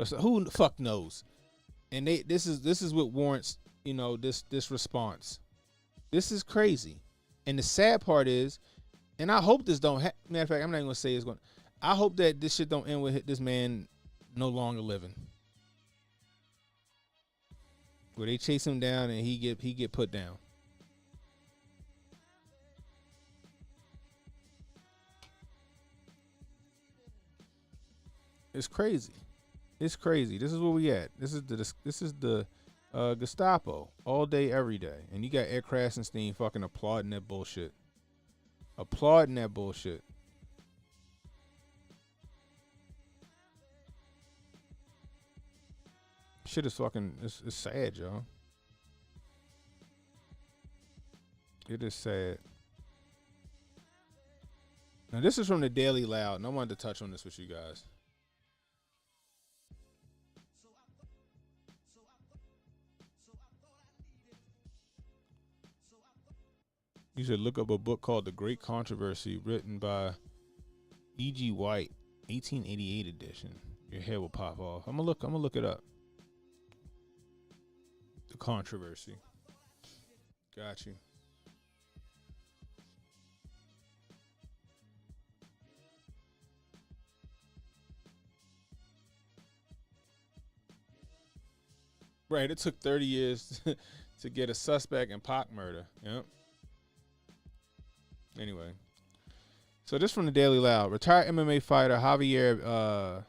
So who the fuck knows? And this is what warrants this response. This is crazy, and the sad part is, and I hope this don't. Matter of fact, I'm not even gonna say it's going. I hope that this shit don't end with this man no longer living, where they chase him down and he get put down. It's crazy. It's crazy. This is where we at. This is the Gestapo all day, every day, and you got Ed Krasenstein fucking applauding that bullshit. Applauding that bullshit. Shit is fucking. It's sad, y'all. It is sad. Now this is from the Daily Loud, and I wanted to touch on this with you guys. You should look up a book called The Great Controversy, written by E.G. White, 1888 edition. Your head will pop off. I'm gonna look it up. The Controversy. Got you. Right, it took 30 years to get a suspect in Pac murder. Yep. Anyway, so this from the Daily Loud. Retired MMA fighter Javier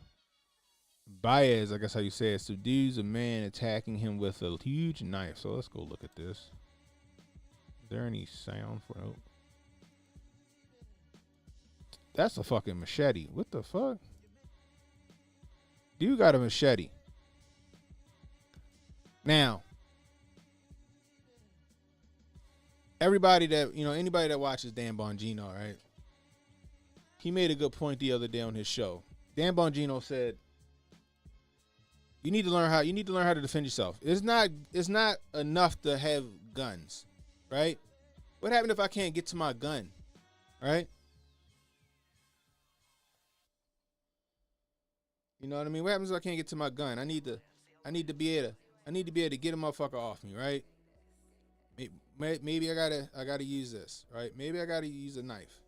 Baez, I guess how you say it, subdues a man attacking him with a huge knife. So let's go look at this. Is there any sound for? Nope. That's a fucking machete. What the fuck? Dude got a machete. Now, everybody that, anybody that watches Dan Bongino, right? He made a good point the other day on his show. Dan Bongino said, you need to learn how to defend yourself. It's not enough to have guns, right? What happened if I can't get to my gun, right? You know what I mean? What happens if I can't get to my gun? I need to be able to get a motherfucker off me, right? Maybe I gotta use this, right? Maybe I gotta use a knife.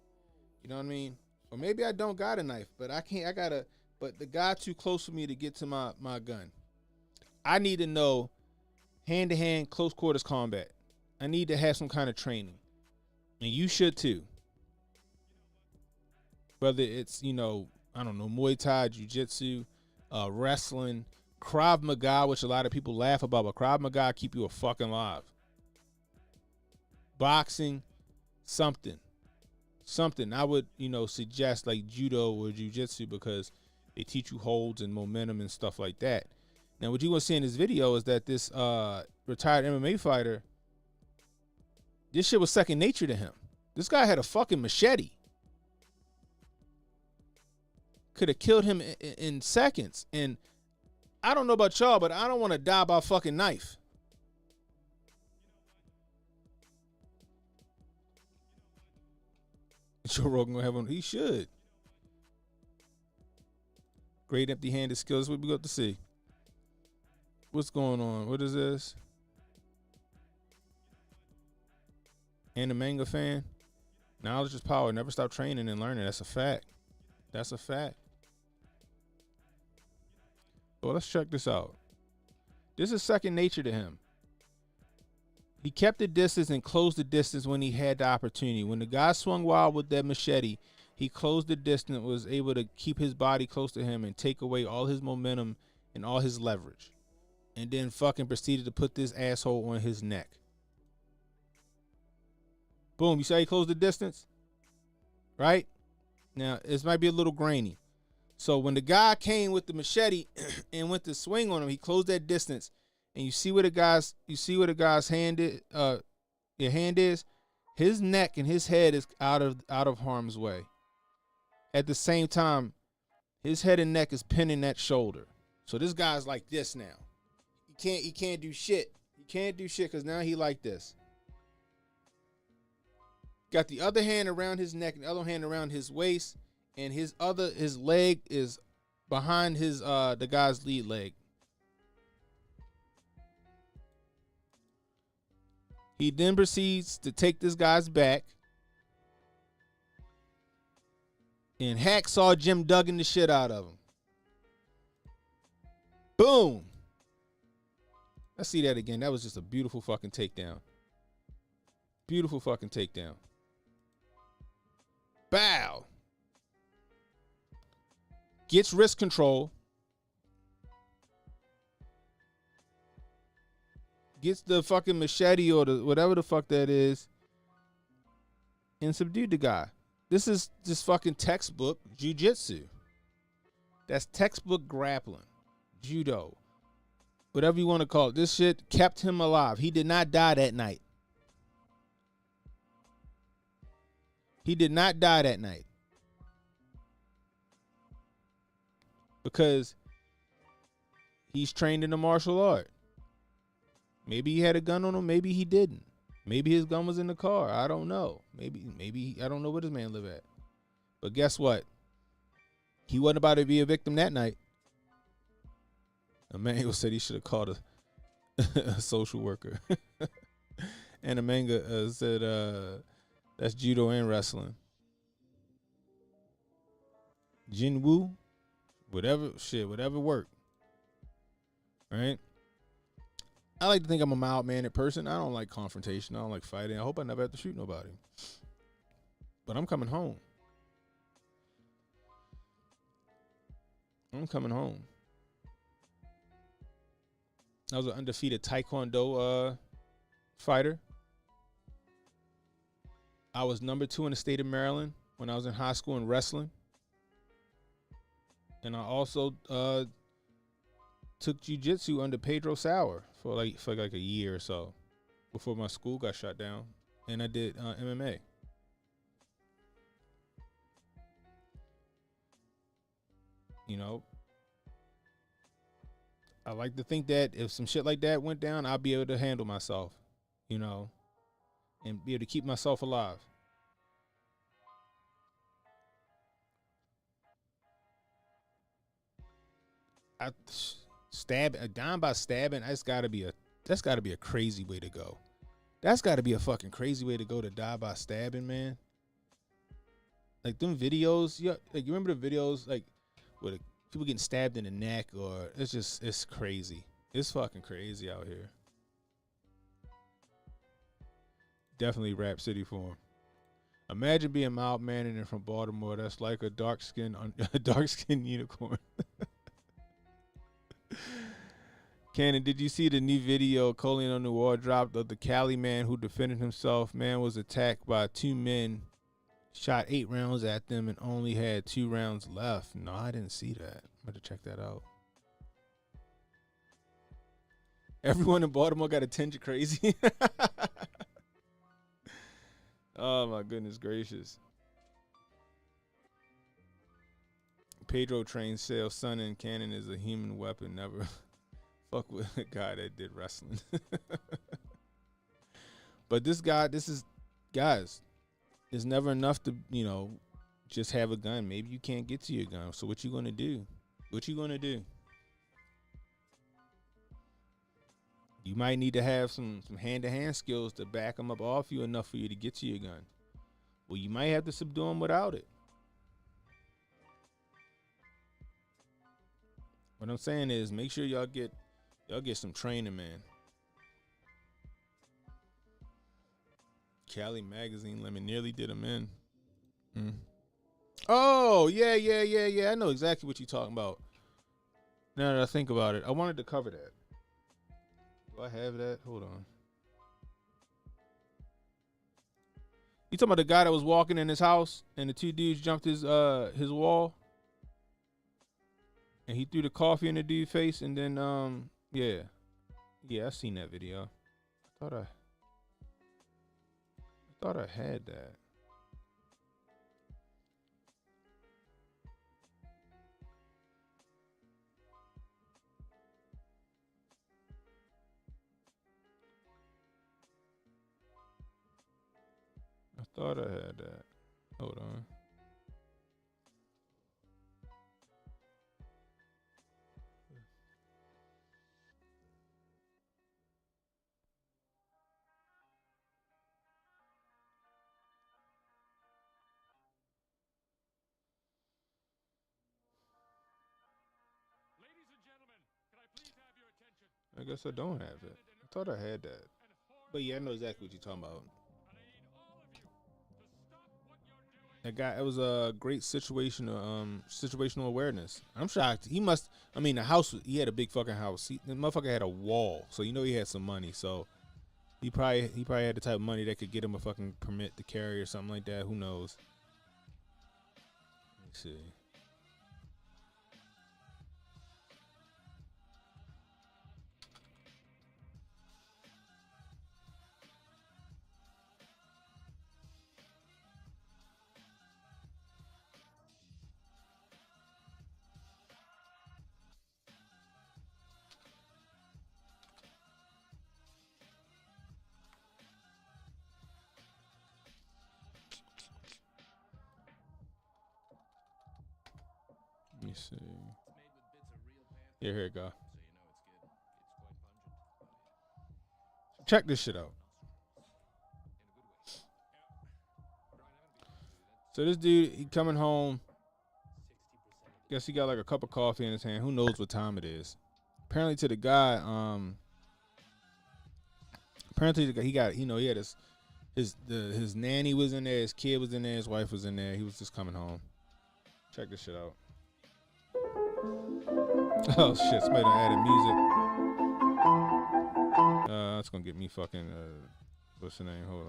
You know what I mean? Or maybe I don't got a knife, but but the guy too close for me to get to my gun. I need to know hand-to-hand, close quarters combat. I need to have some kind of training. And you should too. Whether it's, I don't know, Muay Thai, Jiu-Jitsu, wrestling, Krav Maga, which a lot of people laugh about, but Krav Maga keep you a fucking alive. Boxing, something. I would, suggest like judo or jiu-jitsu because they teach you holds and momentum and stuff like that. Now, what you want to see in this video is that this retired MMA fighter, this shit was second nature to him. This guy had a fucking machete. Could have killed him in seconds. And I don't know about y'all, but I don't want to die by a fucking knife. Joe Rogan gonna have one. He should. Great empty-handed skills. What we got to see? What's going on? What is this? And a manga fan. Knowledge is power. Never stop training and learning. That's a fact. That's a fact. Well, let's check this out. This is second nature to him. He kept the distance and closed the distance when he had the opportunity. When the guy swung wild with that machete, he closed the distance, was able to keep his body close to him and take away all his momentum and all his leverage. And then fucking proceeded to put this asshole on his neck. Boom, you see how he closed the distance? Right? Now, this might be a little grainy. So when the guy came with the machete and went to swing on him, he closed that distance. And you see where the guy's hand is? His neck and his head is out of harm's way. At the same time, his head and neck is pinning that shoulder. So this guy's like this now. He can't do shit. He can't do shit because now he like this. Got the other hand around his neck and the other hand around his waist, and his leg is behind the guy's lead leg. He then proceeds to take this guy's back and hacksaw Jim Duggan the shit out of him. Boom. Let's see that again. That was just a beautiful fucking takedown. Beautiful fucking takedown. Bow. Gets wrist control. Gets the fucking machete or the whatever the fuck that is and subdued the guy. This is just fucking textbook jiu-jitsu. That's textbook grappling. Judo. Whatever you want to call it. This shit kept him alive. He did not die that night. He did not die that night. Because he's trained in the martial art. Maybe he had a gun on him. Maybe he didn't. Maybe his gun was in the car. I don't know. Maybe I don't know where this man live at. But guess what? He wasn't about to be a victim that night. Emmanuel said he should have called a social worker. And Amanga said that's judo and wrestling. Jinwoo, whatever worked. Right? I like to think I'm a mild-mannered person. I don't like confrontation. I don't like fighting. I hope I never have to shoot nobody. But I'm coming home. I'm coming home. I was an undefeated Taekwondo fighter. I was number 2 in the state of Maryland when I was in high school in wrestling. And I also took jiu-jitsu under Pedro Sauer for like a year or so before my school got shut down. And I did MMA. You know, I like to think that if some shit like that went down, I'll be able to handle myself, you know, and be able to keep myself alive. Dying by stabbing, that's gotta be a crazy way to go. That's gotta be a fucking crazy way to go, to die by stabbing, man. Like them videos, like you remember the videos like with people getting stabbed in the neck, or it's crazy. It's fucking crazy out here. Definitely Rap City for him. Imagine being mild mannered and from Baltimore. That's like a dark skinned unicorn. Cannon, did you see the new video Colin on the Wall dropped of the Cali man who defended himself? Man was attacked by two men, shot 8 rounds at them, and only had 2 rounds left. No, I didn't see that. I'm going to check that out. Everyone in Baltimore got a tinge of crazy. Oh, my goodness gracious. Pedro trains sales son and Cannon is a human weapon. Never fuck with a guy that did wrestling. But guys, it's never enough to, just have a gun. Maybe you can't get to your gun. So what you gonna do? You might need to have some hand-to-hand skills to back them up off you enough for you to get to your gun. Well, you might have to subdue them without it. What I'm saying is, make sure y'all get some training, man. Cali Magazine Lemon nearly did him in. Oh, yeah. I know exactly what you're talking about. Now that I think about it, I wanted to cover that. Do I have that? Hold on. You talking about the guy that was walking in his house and the 2 dudes jumped his wall? And he threw the coffee in the dude's face, and then I seen that video. I thought I had that. Hold on. I guess I don't have it. I thought I had that. But yeah, I know exactly what you're talking about. That guy, it was a great situational awareness. I'm shocked. The house, he had a big fucking house. The motherfucker had a wall, so he had some money. So he probably had the type of money that could get him a fucking permit to carry or something like that. Who knows? Let's see. Let me see. Yeah, here it go. Check this shit out. So this dude, he coming home. Guess he got like a cup of coffee in his hand. Who knows what time it is? Apparently to the guy, he got, he had his nanny was in there, his kid was in there, his wife was in there. He was just coming home. Check this shit out. Oh shit, somebody done added music. That's gonna get me fucking what's the name? Hold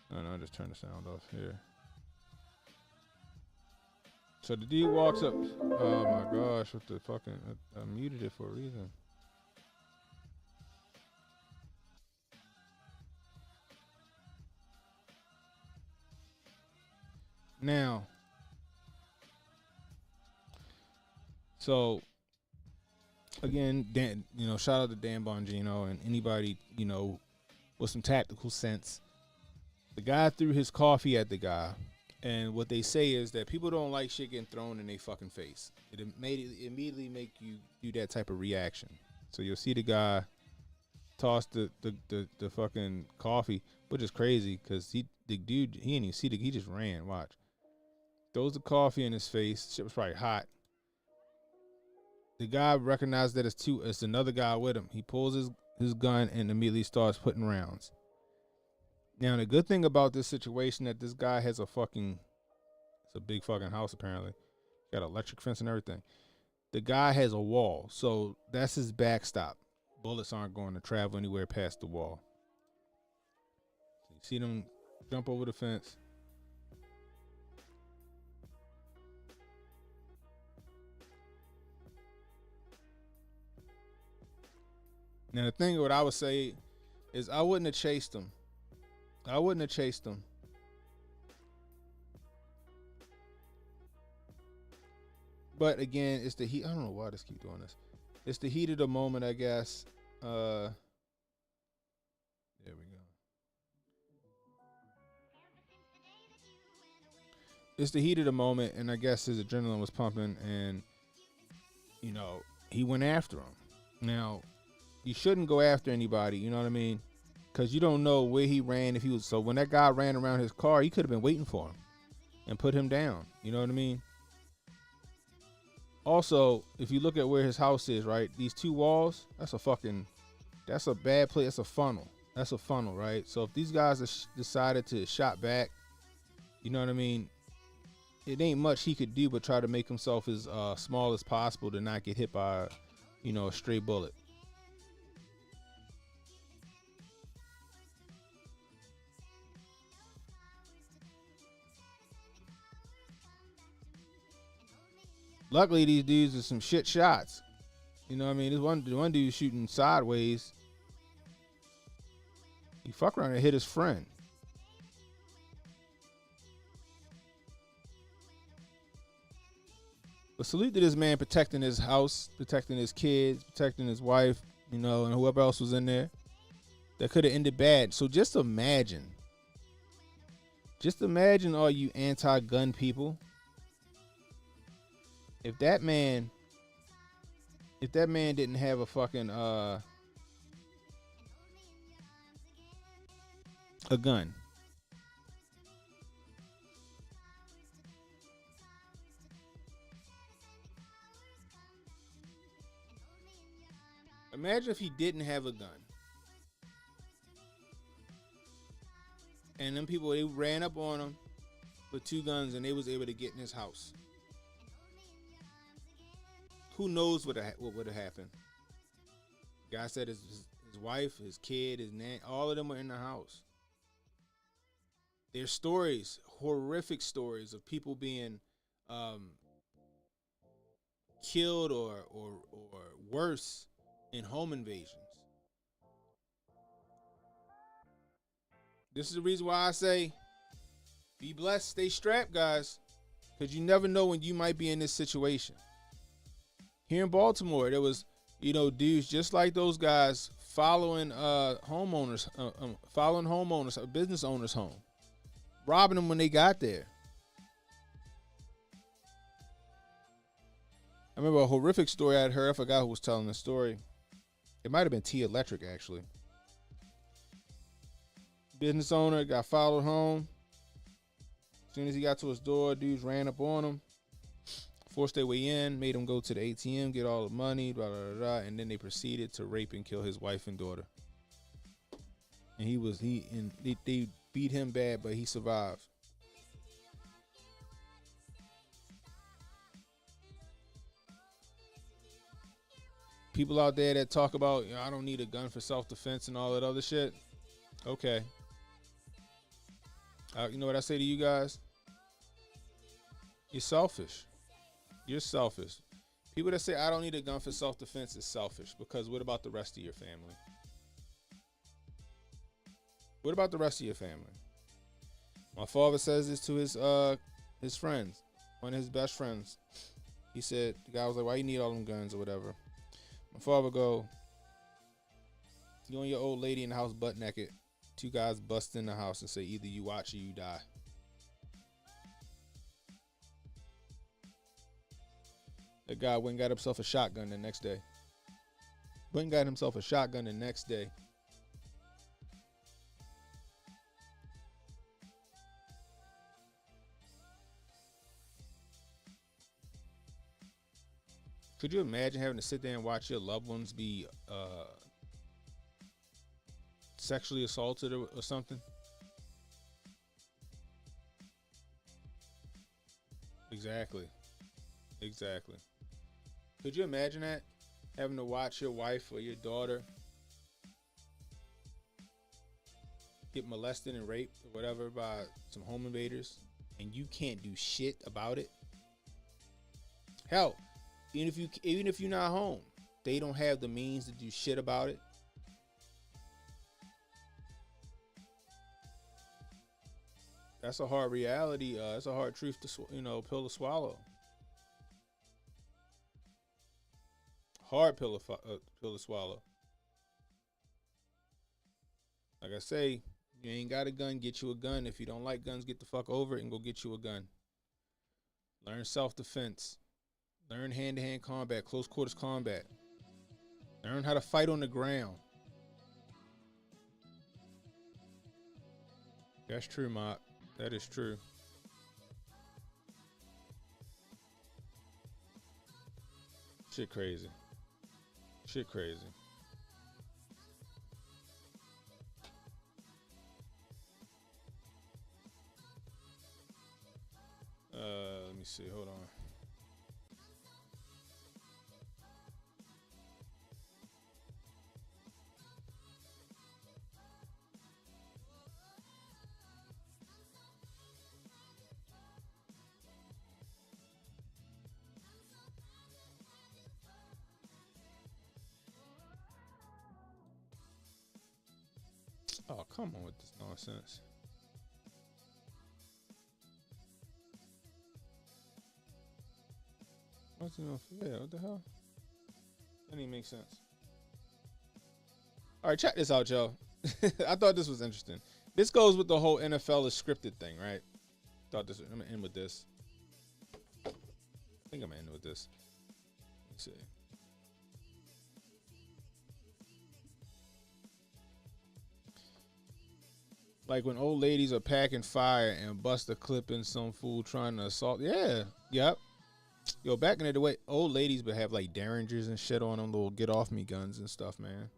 on. No, just turn the sound off here. So the dude walks up. Oh my gosh, what the fucking? I muted it for a reason. Now, so again, Dan, shout out to Dan Bongino and anybody, with some tactical sense. The guy threw his coffee at the guy, and what they say is that people don't like shit getting thrown in their fucking face. It immediately make you do that type of reaction. So you'll see the guy toss the fucking coffee, which is crazy because the dude, he didn't even see he just ran. Watch. Throws the coffee in his face. Shit was probably hot. The guy recognized that it's another guy with him. He pulls his gun and immediately starts putting rounds. Now, the good thing about this situation that this guy has it's a big fucking house apparently. Got an electric fence and everything. The guy has a wall, so that's his backstop. Bullets aren't going to travel anywhere past the wall. So you see them jump over the fence. Now, the thing what I would say is I wouldn't have chased him. But again, it's the heat. I don't know why I just keep doing this. It's the heat of the moment, I guess. There we go. It's the heat of the moment, and I guess his adrenaline was pumping, and he went after him. Now, you shouldn't go after anybody, you know what I mean? Because you don't know where he ran. So when that guy ran around his car, he could have been waiting for him and put him down. You know what I mean? Also, if you look at where his house is, right? These two walls, that's a bad place. That's a funnel, right? So if these guys decided to shot back, you know what I mean? It ain't much he could do but try to make himself as small as possible to not get hit by, a stray bullet. Luckily, these dudes are some shit shots. You know what I mean? This one dude shooting sideways. He fuck around and hit his friend. But salute to this man protecting his house, protecting his kids, protecting his wife, and whoever else was in there. That could have ended bad. So just imagine all you anti-gun people. If that man didn't have a fucking a gun. Imagine if he didn't have a gun. And them people, they ran up on him with two guns and they was able to get in his house. Who knows what would have happened? Guy said his wife, his kid, his nan, all of them were in the house. There's stories, horrific stories of people being killed or worse in home invasions. This is the reason why I say be blessed, stay strapped, guys, because you never know when you might be in this situation. Here in Baltimore, there was, dudes just like those guys following homeowners, business owners home, robbing them when they got there. I remember a horrific story I'd heard. I forgot who was telling the story. It might have been T Electric, actually. Business owner got followed home. As soon as he got to his door, dudes ran up on him. Forced their way in, made him go to the ATM, get all the money, blah, blah, blah, blah, and then they proceeded to rape and kill his wife and daughter. And they beat him bad, but he survived. People out there that talk about, I don't need a gun for self-defense and all that other shit. Okay. You know what I say to you guys? You're selfish. You're selfish. People that say, I don't need a gun for self-defense is selfish, because what about the rest of your family? What about the rest of your family? My father says this to his friends, one of his best friends. He said, the guy was like, why you need all them guns or whatever? My father go, you and your old lady in the house butt naked. Two guys bust in the house and say, either you watch or you die. That guy went and got himself a shotgun the next day. Went and got himself a shotgun the next day. Could you imagine having to sit there and watch your loved ones be sexually assaulted or something? Exactly. Could you imagine that? Having to watch your wife or your daughter get molested and raped or whatever by some home invaders, and you can't do shit about it? Hell, even if you're not home, they don't have the means to do shit about it. That's a hard reality. That's a hard truth to pill to swallow. Hard pill to swallow. Like I say, you ain't got a gun, get you a gun. If you don't like guns, get the fuck over it and go get you a gun. Learn self-defense. Learn hand-to-hand combat, close quarters combat. Learn how to fight on the ground. That's true, Mott. That is true. Shit crazy. Let me see. Hold on. Oh, come on with this nonsense. What the hell? That didn't make sense. All right, check this out, y'all. I thought this was interesting. This goes with the whole NFL is scripted thing, right? I'm gonna end with this. I think I'm gonna end with this. Let's see. Like when old ladies are packing fire and bust a clip in some fool trying to assault. Yeah. Yep. Yo, back in the way, old ladies would have like Derringers and shit on them, little get off me guns and stuff, man.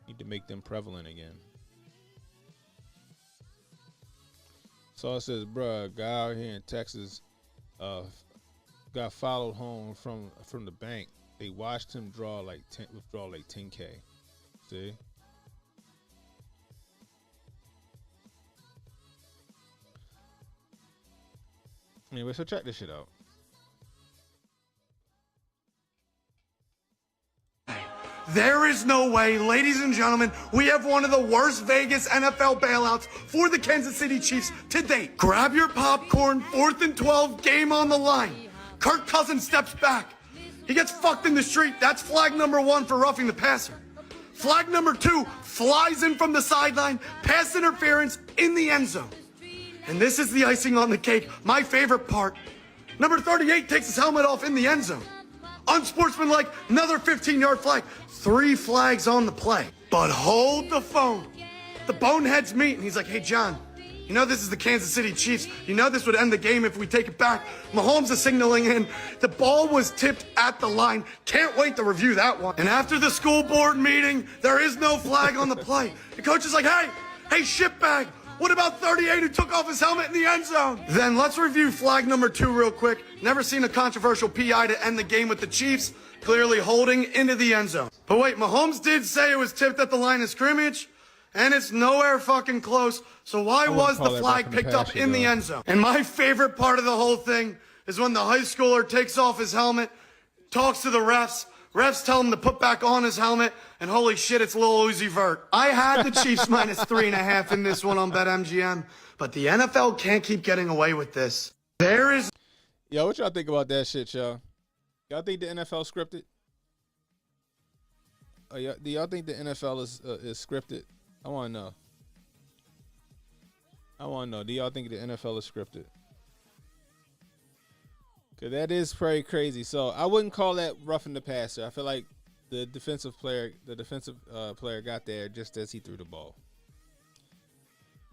Need to make them prevalent again. So it says, bruh, a guy out here in Texas got followed home from the bank. They watched him withdraw like 10K. See? Anyway, so check this shit out. There is no way, ladies and gentlemen, we have one of the worst Vegas NFL bailouts for the Kansas City Chiefs to date. Grab your popcorn, 4th and 12, game on the line. Kirk Cousins steps back. He gets fucked in the street. That's flag number 1 for roughing the passer. Flag number 2, flies in from the sideline, pass interference in the end zone. And this is the icing on the cake, my favorite part. Number 38 takes his helmet off in the end zone. Unsportsmanlike, another 15-yard flag. 3 flags on the play. But hold the phone. The boneheads meet, and he's like, hey, John, you know this is the Kansas City Chiefs. You know this would end the game if we take it back. Mahomes is signaling in. The ball was tipped at the line. Can't wait to review that one. And after the school board meeting, there is no flag on the play. The coach is like, hey, shitbag. What about 38 who took off his helmet in the end zone? Then let's review flag number 2 real quick. Never seen a controversial PI to end the game with the Chiefs clearly holding into the end zone. But wait, Mahomes did say it was tipped at the line of scrimmage. and it's nowhere fucking close. So why was the flag picked up in the end zone? And my favorite part of the whole thing is when the high schooler takes off his helmet, talks to the refs. Refs tell him to put back on his helmet, and holy shit, it's Lil Uzi Vert. I had the Chiefs minus 3.5 in this one on BetMGM, but the NFL can't keep getting away with this. There is... Yo, what y'all think about that shit, y'all? Y'all think the NFL scripted? Do y'all think the NFL is scripted? I want to know. Do y'all think the NFL is scripted? Because that is pretty crazy. So I wouldn't call that roughing the passer. I feel like the defensive player got there just as he threw the ball.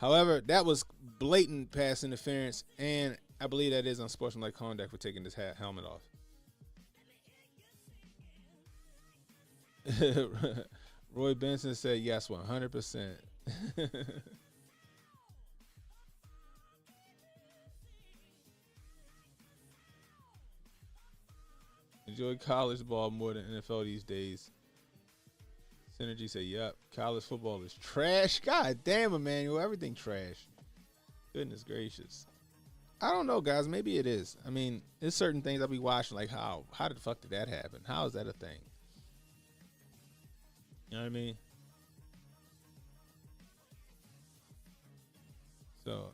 However, that was blatant pass interference, and I believe that is unsportsmanlike conduct for taking this helmet off. Roy Benson said yes, 100%. Enjoy college ball more than NFL these days. Synergy said, yep, college football is trash. God damn, Emmanuel, everything trash. Goodness gracious. I don't know, guys. Maybe it is. I mean, there's certain things I'll be watching, like how the fuck did that happen? How is that a thing? You know what I mean? So,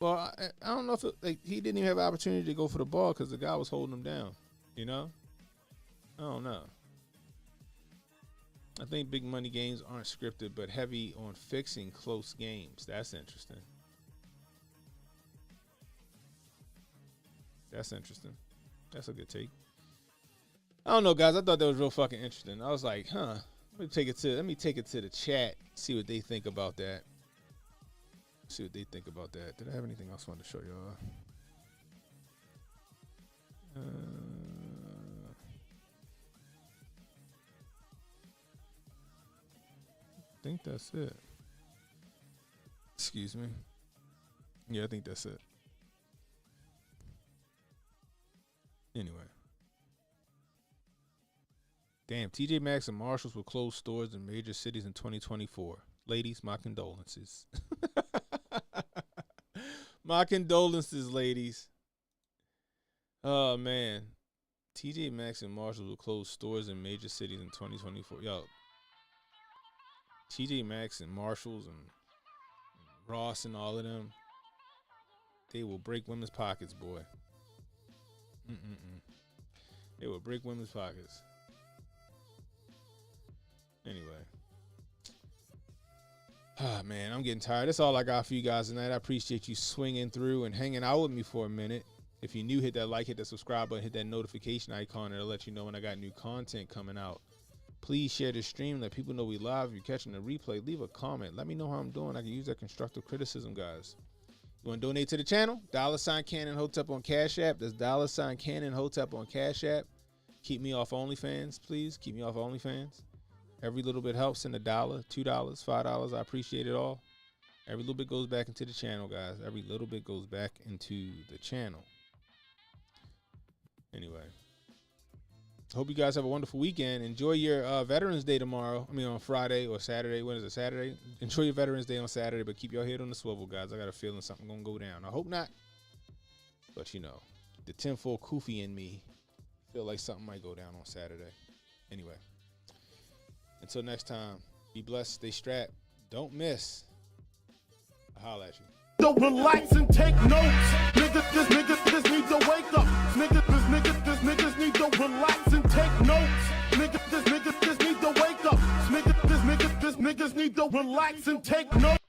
well, I don't know if he didn't even have an opportunity to go for the ball because the guy was holding him down. You know? I don't know. I think big money games aren't scripted, but heavy on fixing close games. That's interesting. That's interesting. That's a good take. I don't know, guys. I thought that was real fucking interesting. I was like, huh. Let me take it to the chat. See what they think about that. See what they think about that. Did I have anything else I wanted to show y'all? I think that's it. Excuse me. Yeah, I think that's it. Anyway. Damn, TJ Maxx and Marshalls will close stores in major cities in 2024. Ladies, my condolences. My condolences, ladies. Oh, man. TJ Maxx and Marshalls will close stores in major cities in 2024. Yo, TJ Maxx and Marshalls and Ross and all of them, they will break women's pockets, boy. They will break women's pockets. Anyway. Ah, man, I'm getting tired. That's all I got for you guys tonight. I appreciate you swinging through and hanging out with me for a minute. If you're new, hit that like, hit that subscribe button, hit that notification icon. It'll let you know when I got new content coming out. Please share the stream. Let people know we live. If you're catching the replay, leave a comment. Let me know how I'm doing. I can use that constructive criticism, guys. You want to donate to the channel? $sign CannonHotep on Cash App. That's $sign CannonHotep on Cash App. Keep me off OnlyFans, please. Keep me off OnlyFans. Every little bit helps. Send $1, $2, $5. I appreciate it all. Every little bit goes back into the channel, guys. Every little bit goes back into the channel. Anyway. Hope you guys have a wonderful weekend. Enjoy your Veterans Day tomorrow. I mean, on Friday or Saturday. When is it? Saturday? Enjoy your Veterans Day on Saturday, but keep your head on the swivel, guys. I got a feeling something going to go down. I hope not. But, you know, the tenfold Kufi in me feel like something might go down on Saturday. Anyway. Until next time, be blessed, stay strapped. Don't miss. I'll holler at you. Don't relax and take notes. Niggas need to wake up. Niggas need to relax and take notes. Niggas need to wake up. Niggas need to relax and take notes.